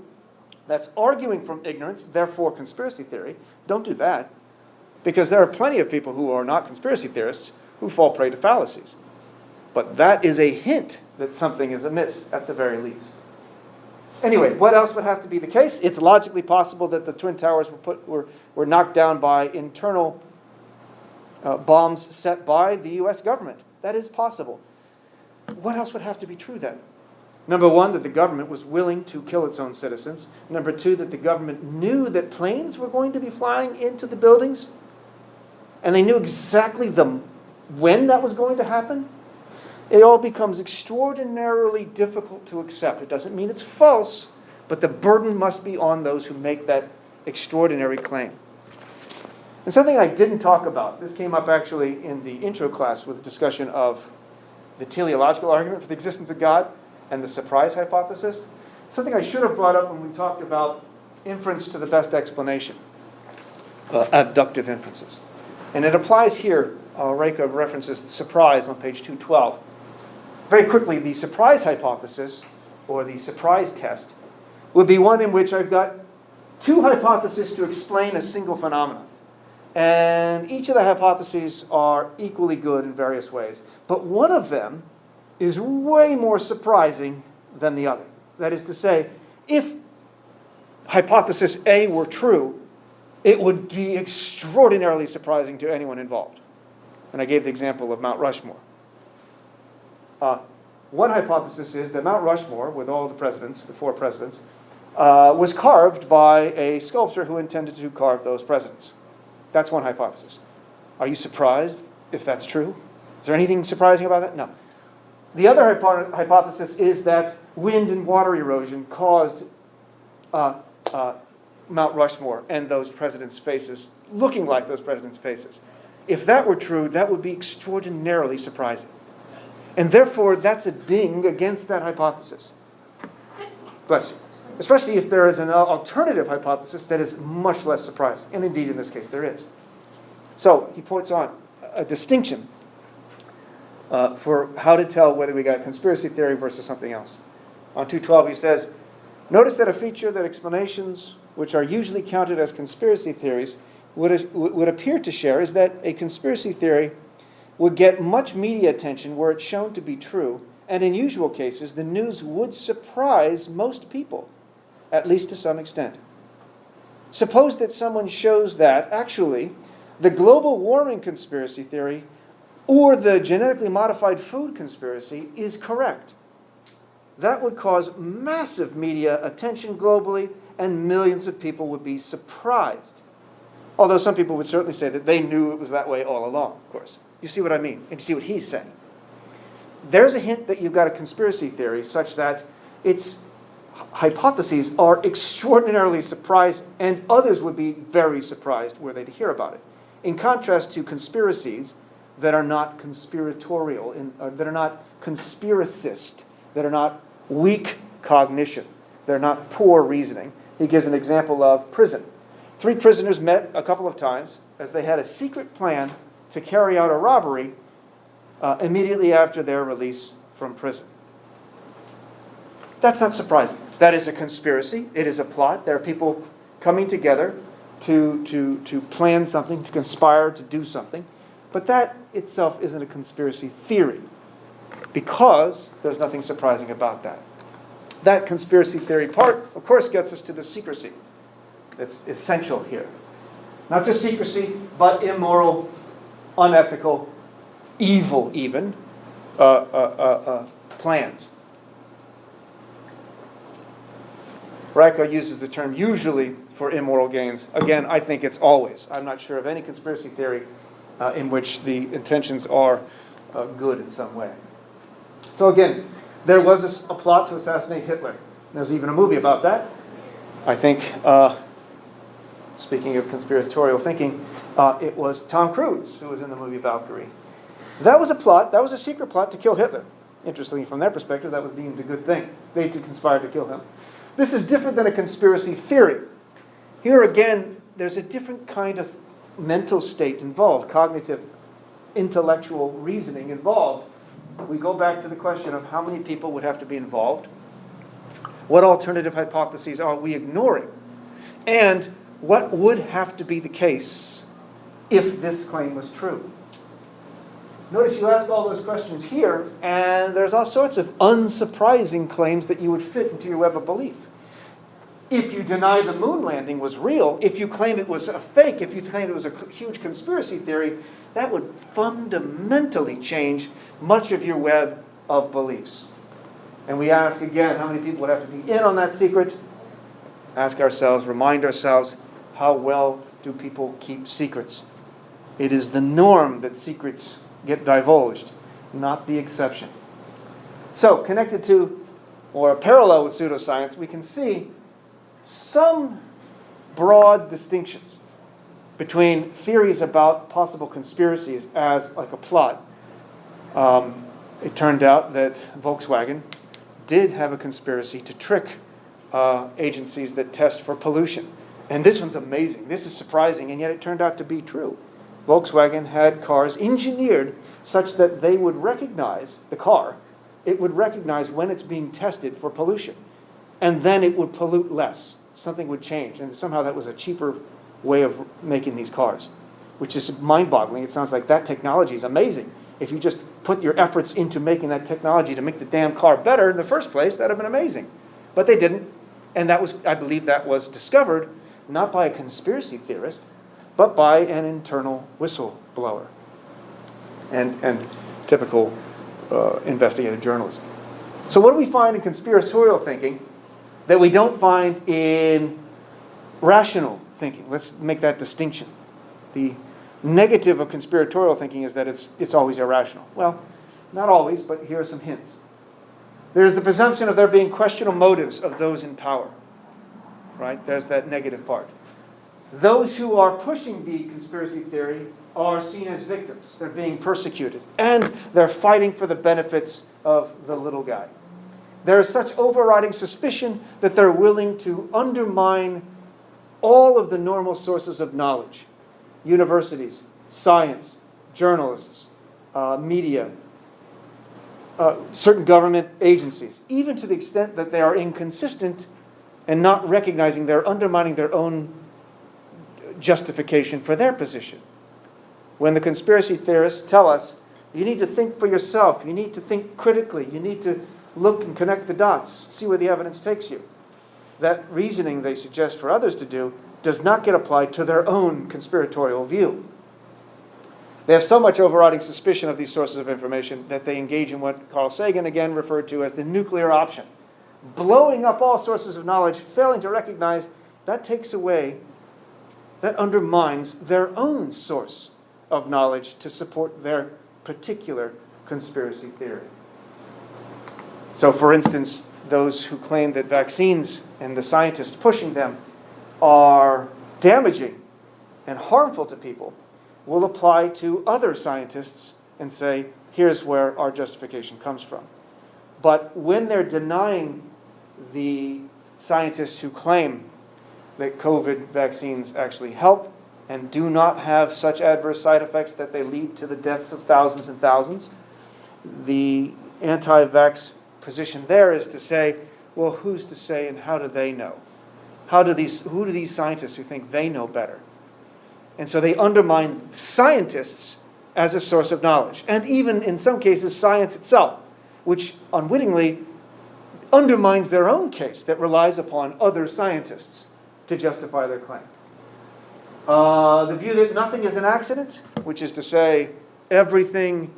That's arguing from ignorance, therefore conspiracy theory. Don't do that. Because there are plenty of people who are not conspiracy theorists who fall prey to fallacies. But that is a hint that something is amiss at the very least. Anyway, what else would have to be the case? It's logically possible that the Twin Towers were knocked down by internal bombs set by the U.S. government. That is possible. What else would have to be true then? Number one, that the government was willing to kill its own citizens. Number two, that the government knew that planes were going to be flying into the buildings, and they knew exactly when that was going to happen. It all becomes extraordinarily difficult to accept. It doesn't mean it's false, but the burden must be on those who make that extraordinary claim. And something I didn't talk about, this came up actually in the intro class with a discussion of the teleological argument for the existence of God and the surprise hypothesis. Something I should have brought up when we talked about inference to the best explanation, abductive inferences. And it applies here. Reka references surprise on page 212. very quickly, the surprise hypothesis, or the surprise test, would be one in which I've got two hypotheses to explain a single phenomenon. And each of the hypotheses are equally good in various ways. But one of them is way more surprising than the other. That is to say, if hypothesis A were true, it would be extraordinarily surprising to anyone involved. And I gave the example of Mount Rushmore. One hypothesis is that Mount Rushmore, with all the presidents, the 4 presidents, was carved by a sculptor who intended to carve those presidents. That's one hypothesis. Are you surprised if that's true? Is there anything surprising about that? No. The other hypothesis is that wind and water erosion caused Mount Rushmore and those presidents' faces looking like those presidents' faces. If that were true, that would be extraordinarily surprising. And therefore, that's a ding against that hypothesis. Bless you. Especially if there is an alternative hypothesis that is much less surprising. And indeed, in this case, there is. So, he points on a distinction for how to tell whether we got conspiracy theory versus something else. On 212, he says, notice that a feature that explanations which are usually counted as conspiracy theories would appear to share is that a conspiracy theory would get much media attention were it shown to be true, and in usual cases, the news would surprise most people, at least to some extent. Suppose that someone shows that, actually, the global warming conspiracy theory or the genetically modified food conspiracy is correct. That would cause massive media attention globally, and millions of people would be surprised. Although some people would certainly say that they knew it was that way all along, of course. You see what I mean? And you see what he's saying. There's a hint that you've got a conspiracy theory such that its hypotheses are extraordinarily surprising, and others would be very surprised were they to hear about it. In contrast to conspiracies that are not conspiratorial, that are not conspiracist, that are not weak cognition, they're not poor reasoning. He gives an example of prison. 3 prisoners met a couple of times as they had a secret plan to carry out a robbery immediately after their release from prison. That's not surprising. That is a conspiracy. It is a plot. There are people coming together to plan something, to conspire to do something. But that itself isn't a conspiracy theory, because there's nothing surprising about that. That conspiracy theory part, of course, gets us to the secrecy that's essential here. Not just secrecy, but immoral, unethical, evil even, plans. Reicha uses the term usually for immoral gains. Again, I think it's always. I'm not sure of any conspiracy theory in which the intentions are good in some way. So again, there was a plot to assassinate Hitler. There's even a movie about that. I think, speaking of conspiratorial thinking, it was Tom Cruise who was in the movie Valkyrie. That was a plot, that was a secret plot to kill Hitler. Interestingly, from their perspective, that was deemed a good thing. They conspired to kill him. This is different than a conspiracy theory. Here again, there's a different kind of mental state involved, cognitive, intellectual reasoning involved. We go back to the question of how many people would have to be involved, what alternative hypotheses are we ignoring, and what would have to be the case if this claim was true. Notice you ask all those questions here, and there's all sorts of unsurprising claims that you would fit into your web of belief. If you deny the moon landing was real, if you claim it was a fake, if you claim it was a huge conspiracy theory, that would fundamentally change much of your web of beliefs. And we ask again, how many people would have to be in on that secret? Ask ourselves, remind ourselves, how well do people keep secrets? It is the norm that secrets get divulged, not the exception. So, connected to, or parallel with pseudoscience, we can see some broad distinctions between theories about possible conspiracies as like a plot. It turned out that Volkswagen did have a conspiracy to trick agencies that test for pollution. And this one's amazing. This is surprising, and yet it turned out to be true. Volkswagen had cars engineered such that they would recognize the car it would recognize when it's being tested for pollution. And then it would pollute less. Something would change. And somehow that was a cheaper way of making these cars, which is mind-boggling. It sounds like that technology is amazing. If you just put your efforts into making that technology to make the damn car better in the first place, that would have been amazing. But they didn't. And that was, I believe that was discovered not by a conspiracy theorist, but by an internal whistleblower and typical investigative journalism. So what do we find in conspiratorial thinking that we don't find in rational thinking? Let's make that distinction. The negative of conspiratorial thinking is that it's always irrational. Well, not always, but here are some hints. There's the presumption of there being questionable motives of those in power. Right? There's that negative part. Those who are pushing the conspiracy theory are seen as victims. They're being persecuted. And they're fighting for the benefits of the little guy. There is such overriding suspicion that they're willing to undermine all of the normal sources of knowledge. Universities, science, journalists, media, certain government agencies, even to the extent that they are inconsistent and not recognizing they're undermining their own justification for their position. When the conspiracy theorists tell us, you need to think for yourself, you need to think critically, you need to look and connect the dots, see where the evidence takes you. That reasoning they suggest for others to do does not get applied to their own conspiratorial view. They have so much overriding suspicion of these sources of information that they engage in what Carl Sagan again referred to as the nuclear option. Blowing up all sources of knowledge, failing to recognize that takes away, that undermines their own source of knowledge to support their particular conspiracy theory. So, for instance, those who claim that vaccines and the scientists pushing them are damaging and harmful to people will apply to other scientists and say, here's where our justification comes from. But when they're denying the scientists who claim that COVID vaccines actually help and do not have such adverse side effects that they lead to the deaths of thousands and thousands, the anti-vax position there is to say, well, who's to say and how do they know? Who do these scientists who think they know better? And so they undermine scientists as a source of knowledge. And even in some cases, science itself, which unwittingly undermines their own case that relies upon other scientists to justify their claim. The view that nothing is an accident, which is to say everything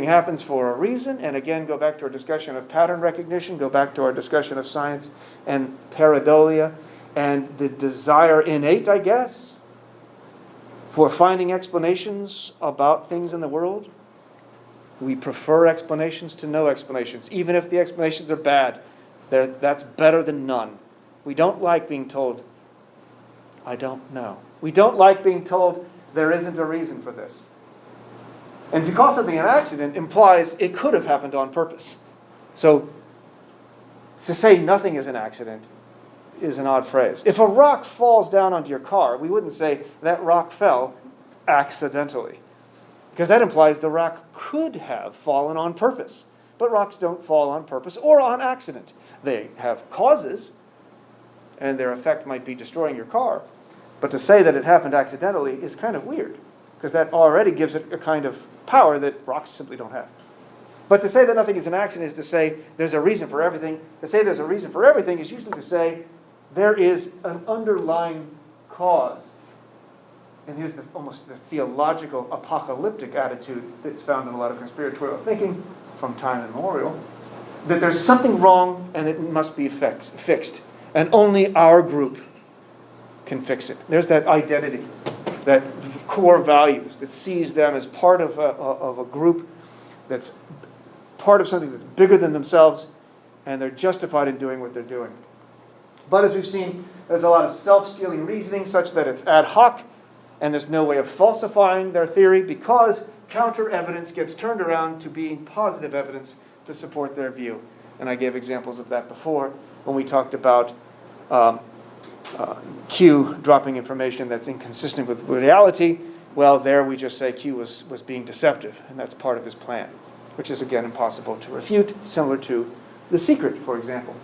happens for a reason. And again, go back to our discussion of pattern recognition, go back to our discussion of science and pareidolia, and the desire innate, I guess, for finding explanations about things in the world. We prefer explanations to no explanations. Even if the explanations are bad, that's better than none. We don't like being told, I don't know. We don't like being told there isn't a reason for this. And to call something an accident implies it could have happened on purpose. So to say nothing is an accident is an odd phrase. If a rock falls down onto your car, we wouldn't say that rock fell accidentally, because that implies the rock could have fallen on purpose. But rocks don't fall on purpose or on accident. They have causes, and their effect might be destroying your car. But to say that it happened accidentally is kind of weird, because that already gives it a kind of power that rocks simply don't have. But to say that nothing is an accident is to say there's a reason for everything. To say there's a reason for everything is usually to say there is an underlying cause. And here's almost the theological apocalyptic attitude that's found in a lot of conspiratorial thinking from time immemorial, that there's something wrong and it must be fixed. And only our group can fix it. There's that identity, that core values that sees them as part of a group that's part of something that's bigger than themselves, and they're justified in doing what they're doing. But as we've seen, there's a lot of self-sealing reasoning such that it's ad hoc, and there's no way of falsifying their theory because counter-evidence gets turned around to being positive evidence to support their view. And I gave examples of that before when we talked about Q dropping information that's inconsistent with reality, Well, there we just say Q was being deceptive, and that's part of his plan, which is, again, impossible to refute, similar to The Secret, for example.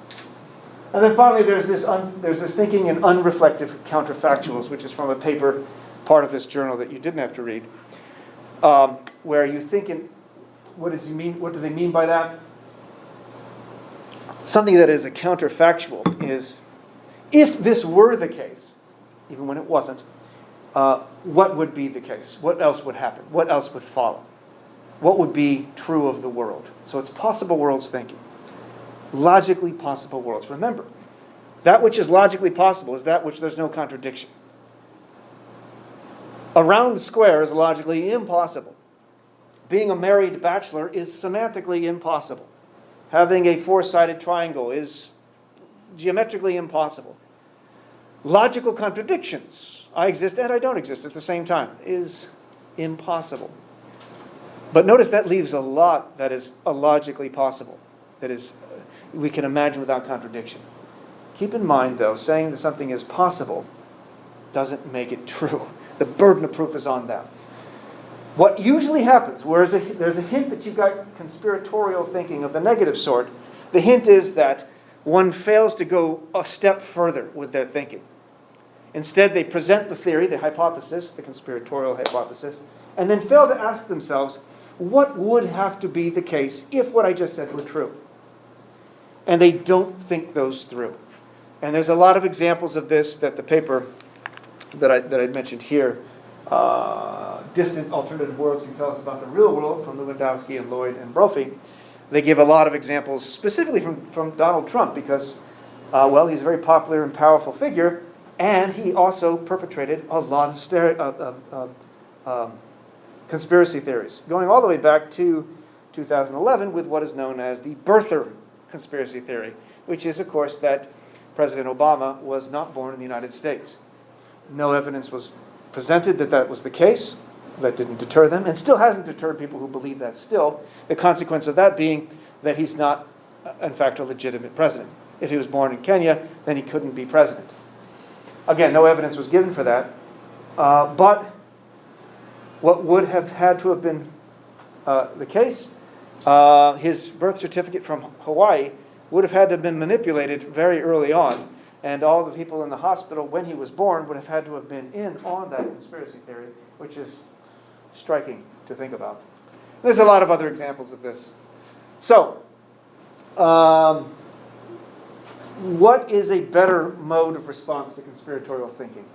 And then finally, there's this thinking in unreflective counterfactuals, which is from a paper, part of this journal that you didn't have to read, where you think in, what does he mean? What do they mean by that? Something that is a counterfactual is, if this were the case, even when it wasn't, what would be the case? What else would happen? What else would follow? What would be true of the world? So it's possible worlds thinking. Logically possible worlds. Remember, that which is logically possible is that which there's no contradiction. A round square is logically impossible. Being a married bachelor is semantically impossible. Having a four-sided triangle is geometrically impossible. Logical contradictions, I exist and I don't exist at the same time, is impossible. But notice that leaves a lot that is illogically possible, that is, we can imagine without contradiction. Keep in mind, though, saying that something is possible doesn't make it true. The burden of proof is on them. What usually happens, whereas there's a hint that you've got conspiratorial thinking of the negative sort, the hint is that one fails to go a step further with their thinking. Instead, they present the theory, the hypothesis, the conspiratorial hypothesis, and then fail to ask themselves, what would have to be the case if what I just said were true? And they don't think those through. And there's a lot of examples of this that the paper that I mentioned here, Distant Alternative Worlds Can Tell Us About the Real World, from Lewandowski and Lloyd and Brophy. They give a lot of examples specifically from Donald Trump because, he's a very popular and powerful figure, and he also perpetrated a lot of conspiracy theories, going all the way back to 2011 with what is known as the birther conspiracy theory, which is, of course, that President Obama was not born in the United States. No evidence was presented that that was the case. That didn't deter them, and still hasn't deterred people who believe that still. The consequence of that being that he's not, in fact, a legitimate president. If he was born in Kenya, then he couldn't be president. Again, no evidence was given for that. But what would have had to have been the case, his birth certificate from Hawaii would have had to have been manipulated very early on, and all the people in the hospital when he was born would have had to have been in on that conspiracy theory, which is striking to think about. There's a lot of other examples of this. So, what is a better mode of response to conspiratorial thinking?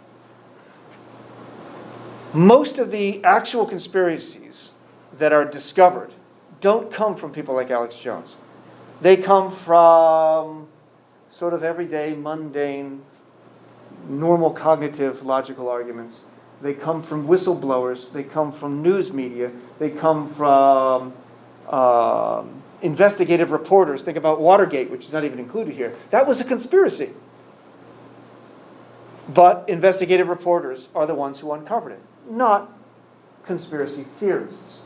Most of the actual conspiracies that are discovered don't come from people like Alex Jones. They come from sort of everyday, mundane, normal cognitive, logical arguments. They come from whistleblowers. They come from news media. They come from investigative reporters. Think about Watergate, which is not even included here. That was a conspiracy. But investigative reporters are the ones who uncovered it, not conspiracy theorists.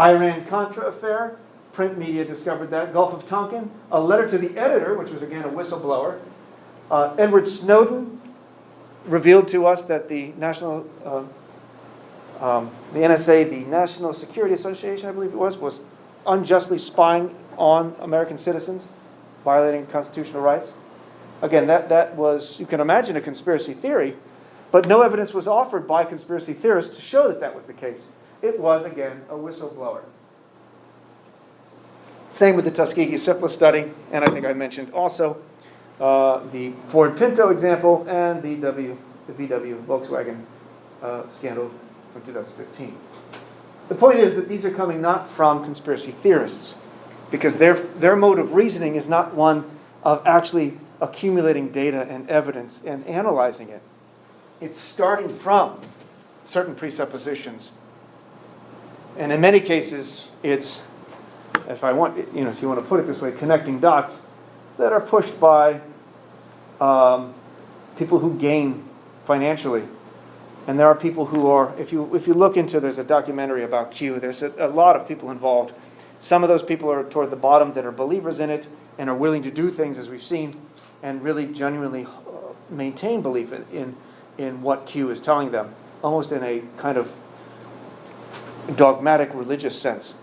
Iran-Contra affair, print media discovered that. Gulf of Tonkin, a letter to the editor, which was again a whistleblower. Edward Snowden revealed to us that the NSA, the National Security Association, I believe it was unjustly spying on American citizens, violating constitutional rights. Again, that was, you can imagine, a conspiracy theory, but no evidence was offered by conspiracy theorists to show that that was the case. It was, again, a whistleblower. Same with the Tuskegee syphilis study, and I think I mentioned also the Ford Pinto example and the VW Volkswagen scandal from 2015. The point is that these are coming not from conspiracy theorists, because their mode of reasoning is not one of actually accumulating data and evidence and analyzing it. It's starting from certain presuppositions. And in many cases, it's, if you want to put it this way, connecting dots that are pushed by people who gain financially. And there are people who are, if you look into, there's a documentary about Q, there's a lot of people involved. Some of those people are toward the bottom that are believers in it and are willing to do things, as we've seen, and really genuinely maintain belief in what Q is telling them, almost in a kind of dogmatic religious sense.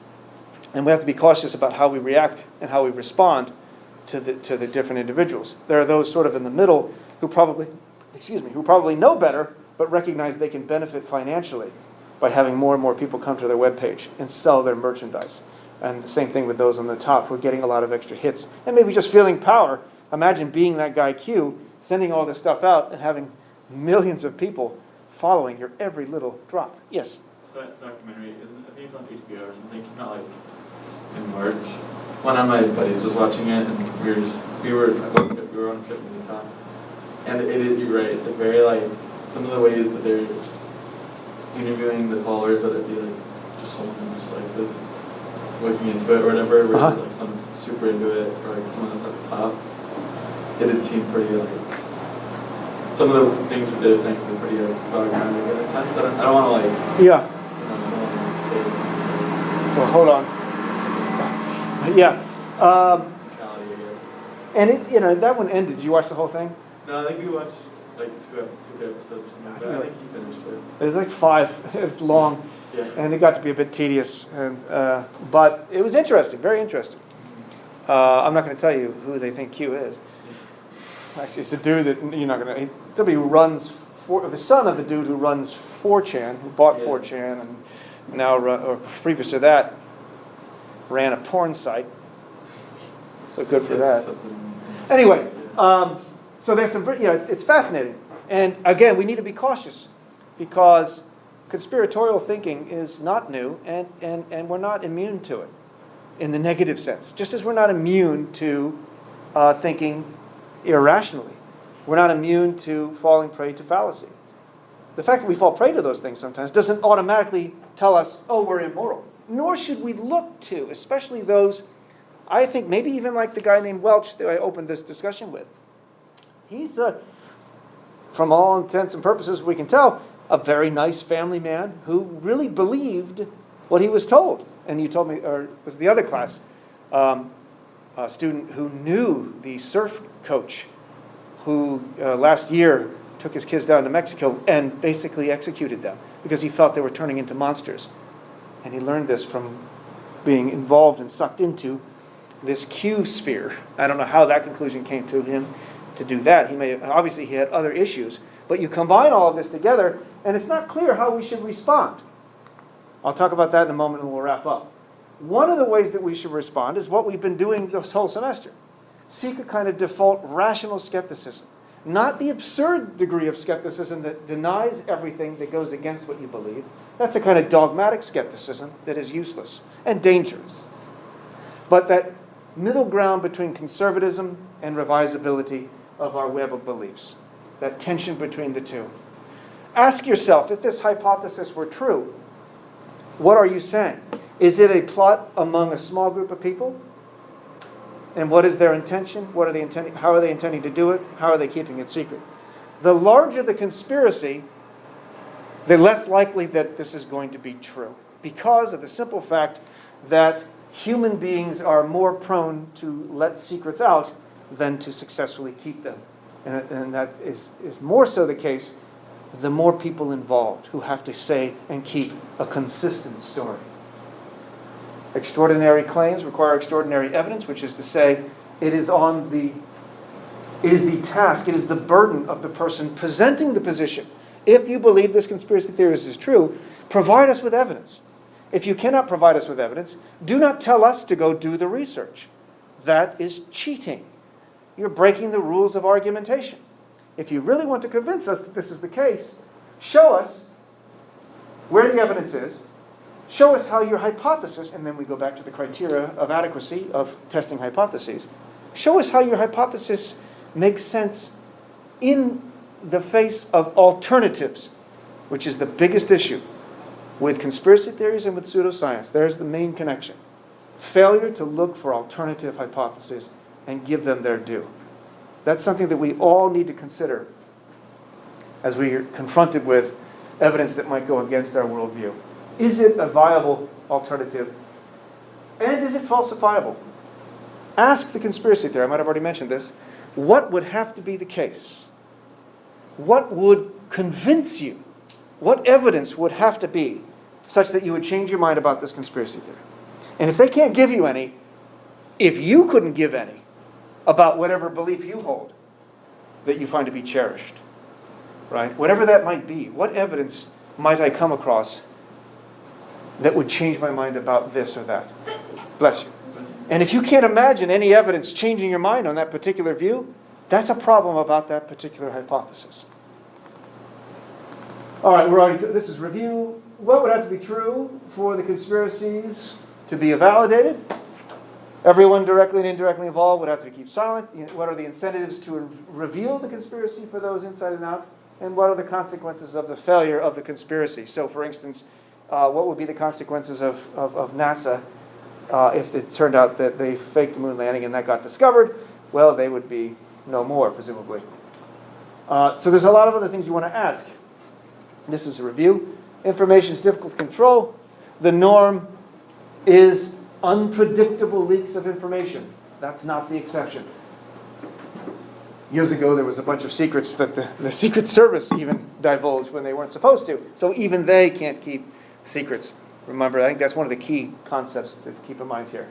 And we have to be cautious about how we react and how we respond to the different individuals. There are those sort of in the middle who probably know better, but recognize they can benefit financially by having more and more people come to their webpage and sell their merchandise. And the same thing with those on the top who are getting a lot of extra hits and maybe just feeling power. Imagine being that guy Q, sending all this stuff out and having millions of people following your every little drop. Yes? So that documentary, I think it's on HBO or something, not like in March. One of my buddies was watching it, and we were on a trip in Utah. And you're right, it's a very like, some of the ways that they're interviewing the followers, whether it be like just someone who's like was looking into it or whatever, versus like someone super into it, or like someone at the top. It did seem pretty like, some of the things that they're saying are pretty like dogmatic in a sense. I don't want to like, Yeah. I don't want to say Well, hold on. Yeah. mentality, I guess. And that one ended. Did you watch the whole thing? No, I think we watched like two episodes, but I think he finished it. It was like 5. It was long. Yeah. And it got to be a bit tedious. But it was interesting, very interesting. I'm not going to tell you who they think Q is. Actually, it's a dude that you're not going to... Somebody who runs... the son of the dude who runs 4chan, who bought 4chan, and now, or previous to that, ran a porn site. So good for that. Anyway, so there's some... it's fascinating. And again, we need to be cautious because conspiratorial thinking is not new, and we're not immune to it in the negative sense. Just as we're not immune to thinking irrationally. We're not immune to falling prey to fallacy. The fact that we fall prey to those things sometimes doesn't automatically tell us, oh, we're immoral. Nor should we look to, especially those, I think maybe even like the guy named Welch that I opened this discussion with. He's, from all intents and purposes we can tell, a very nice family man who really believed what he was told. And you told me, or it was the other class, a student who knew the surf coach who last year took his kids down to Mexico and basically executed them because he felt they were turning into monsters. And he learned this from being involved and sucked into this Q sphere. I don't know how that conclusion came to him to do that. Obviously he had other issues. But you combine all of this together, and it's not clear how we should respond. I'll talk about that in a moment and we'll wrap up. One of the ways that we should respond is what we've been doing this whole semester. Seek a kind of default rational skepticism. Not the absurd degree of skepticism that denies everything that goes against what you believe. That's a kind of dogmatic skepticism that is useless and dangerous. But that middle ground between conservatism and revisability of our web of beliefs. That tension between the two. Ask yourself, if this hypothesis were true, what are you saying? Is it a plot among a small group of people? And what is their intention? What are they intending? How are they intending to do it? How are they keeping it secret? The larger the conspiracy, the less likely that this is going to be true, because of the simple fact that human beings are more prone to let secrets out than to successfully keep them. And that is more so the case the more people involved who have to say and keep a consistent story. Extraordinary claims require extraordinary evidence, which is to say, it is the task, it is the burden of the person presenting the position. If you believe this conspiracy theory is true, provide us with evidence. If you cannot provide us with evidence, do not tell us to go do the research. That is cheating. You're breaking the rules of argumentation. If you really want to convince us that this is the case, show us where the evidence is, show us how your hypothesis, and then we go back to the criteria of adequacy of testing hypotheses, show us how your hypothesis makes sense in the face of alternatives, which is the biggest issue with conspiracy theories and with pseudoscience. There's the main connection. Failure to look for alternative hypotheses and give them their due. That's something that we all need to consider as we are confronted with evidence that might go against our worldview. Is it a viable alternative? And is it falsifiable? Ask the conspiracy theory, I might have already mentioned this, what would have to be the case? What would convince you? What evidence would have to be such that you would change your mind about this conspiracy theory. And if they can't give you any, if you couldn't give any about whatever belief you hold that you find to be cherished, right? Whatever that might be, what evidence might I come across that would change my mind about this or that? Bless you. And if you can't imagine any evidence changing your mind on that particular view, that's a problem about that particular hypothesis. All right, this is review. What would have to be true for the conspiracies to be validated? Everyone directly and indirectly involved would have to keep silent. What are the incentives to reveal the conspiracy for those inside and out? And what are the consequences of the failure of the conspiracy? So, for instance, what would be the consequences of NASA if it turned out that they faked the moon landing and that got discovered? Well, they would be no more, presumably. So there's a lot of other things you want to ask. This is a review. Information is difficult to control. The norm is unpredictable leaks of information. That's not the exception. Years ago, there was a bunch of secrets that the Secret Service even divulged when they weren't supposed to. So even they can't keep secrets. Remember, I think that's one of the key concepts to keep in mind here.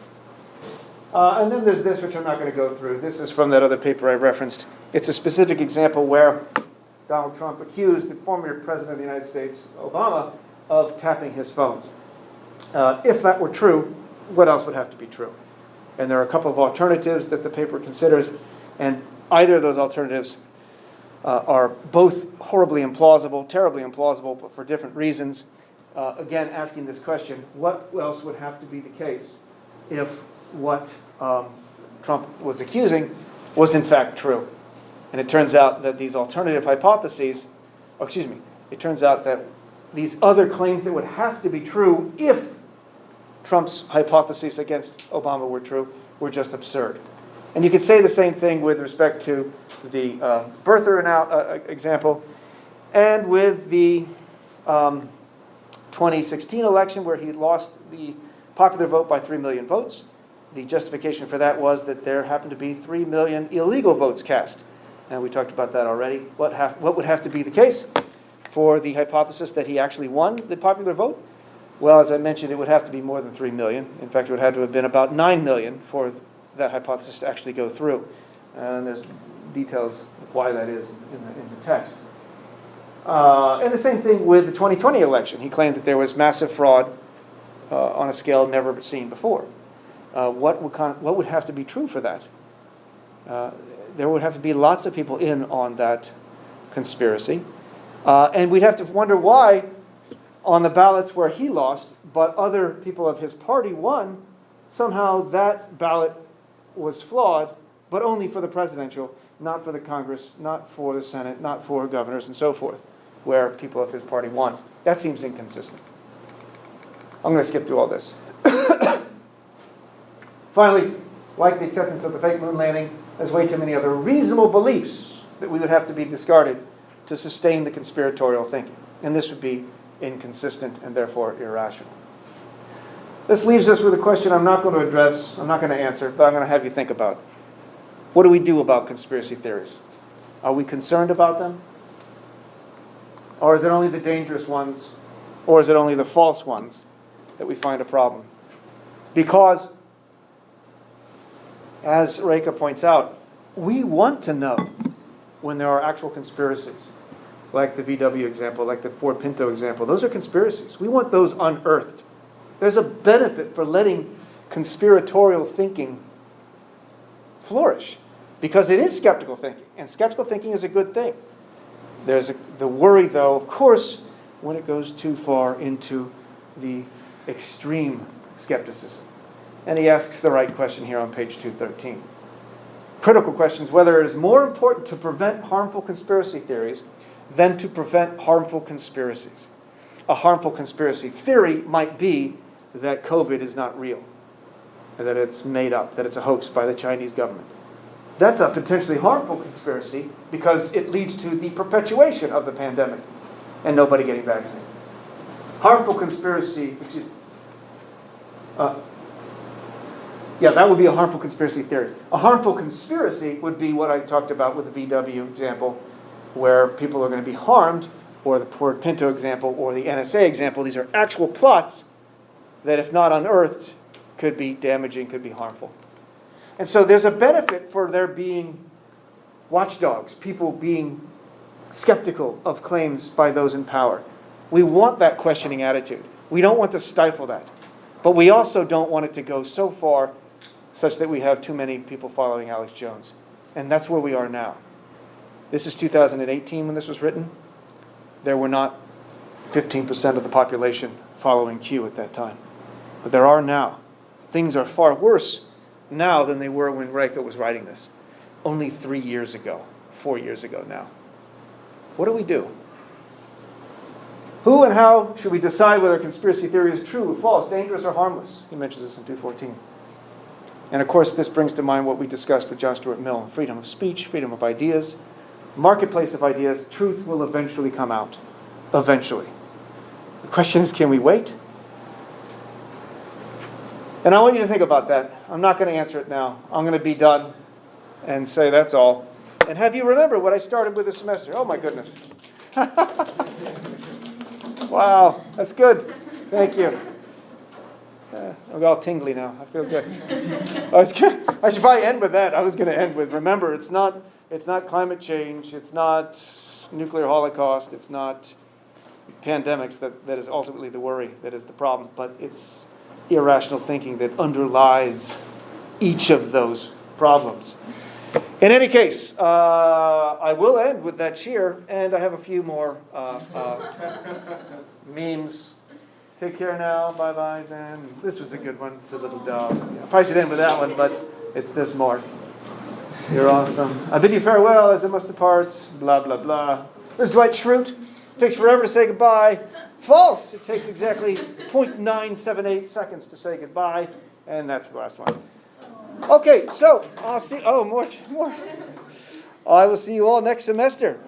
And then there's this, which I'm not going to go through. This is from that other paper I referenced. It's a specific example where Donald Trump accused the former President of the United States, Obama, of tapping his phones. If that were true, what else would have to be true? And there are a couple of alternatives that the paper considers, and either of those alternatives are both horribly implausible, terribly implausible, but for different reasons. Again, asking this question, what else would have to be the case if what Trump was accusing was in fact true? And it turns out that these alternative hypotheses, it turns out that these other claims that would have to be true if Trump's hypotheses against Obama were true were just absurd. And you could say the same thing with respect to the birther example and with the 2016 election where he lost the popular vote by 3 million votes. The justification for that was that there happened to be 3 million illegal votes cast. And we talked about that already. What would have to be the case for the hypothesis that he actually won the popular vote? Well, as I mentioned, it would have to be more than 3 million. In fact, it would have to have been about 9 million for that hypothesis to actually go through. And there's details of why that is in the text. And the same thing with the 2020 election. He claimed that there was massive fraud on a scale never seen before. What would have to be true for that? There would have to be lots of people in on that conspiracy. And we'd have to wonder why on the ballots where he lost, but other people of his party won, somehow that ballot was flawed, but only for the presidential, not for the Congress, not for the Senate, not for governors, and so forth, where people of his party won. That seems inconsistent. I'm going to skip through all this. Finally, like the acceptance of the fake moon landing, there's way too many other reasonable beliefs that we would have to be discarded to sustain the conspiratorial thinking. And this would be inconsistent and therefore irrational. This leaves us with a question I'm not going to address, I'm not going to answer, but I'm going to have you think about. What do we do about conspiracy theories? Are we concerned about them? Or is it only the dangerous ones? Or is it only the false ones that we find a problem? Because, as Reka points out, we want to know when there are actual conspiracies, like the VW example, like the Ford Pinto example. Those are conspiracies. We want those unearthed. There's a benefit for letting conspiratorial thinking flourish, because it is skeptical thinking, and skeptical thinking is a good thing. There's the worry, though, of course, when it goes too far into the extreme skepticism. And he asks the right question here on page 213. Critical questions: whether it is more important to prevent harmful conspiracy theories than to prevent harmful conspiracies. A harmful conspiracy theory might be that COVID is not real, that it's made up, that it's a hoax by the Chinese government. That's a potentially harmful conspiracy because it leads to the perpetuation of the pandemic and nobody getting vaccinated. Harmful conspiracy, that would be a harmful conspiracy theory. A harmful conspiracy would be what I talked about with the VW example, where people are going to be harmed or the Ford Pinto example, or the NSA example. These are actual plots that, if not unearthed, could be damaging, could be harmful. And so there's a benefit for there being watchdogs, people being skeptical of claims by those in power. We want that questioning attitude. We don't want to stifle that. But we also don't want it to go so far such that we have too many people following Alex Jones. And that's where we are now. This is 2018 when this was written. There were not 15% of the population following Q at that time. But there are now. Things are far worse now than they were when Reika was writing this. Only 3 years ago, 4 years ago now. What do we do? Who and how should we decide whether a conspiracy theory is true, false, dangerous, or harmless? He mentions this in 2:14. And of course, this brings to mind what we discussed with John Stuart Mill. Freedom of speech, freedom of ideas, marketplace of ideas. Truth will eventually come out. Eventually. The question is, can we wait? And I want you to think about that. I'm not going to answer it now. I'm going to be done and say that's all. And have you remember what I started with this semester? Oh my goodness. Wow, that's good. Thank you. I'm all tingly now. I feel good. I should probably end with that. I was going to end with, remember, it's not climate change. It's not nuclear holocaust. It's not pandemics that is ultimately the worry, that is the problem. But it's irrational thinking that underlies each of those problems. In any case, I will end with that cheer, and I have a few more memes. Take care now. Bye-bye, then. This was a good one, the little dog. I probably should end with that one, but there's more. You're awesome. I bid you farewell as I must depart. Blah, blah, blah. There's Dwight Schrute. It takes forever to say goodbye. False. It takes exactly 0.978 seconds to say goodbye. And that's the last one. Okay, so I'll see. Oh, more. I will see you all next semester.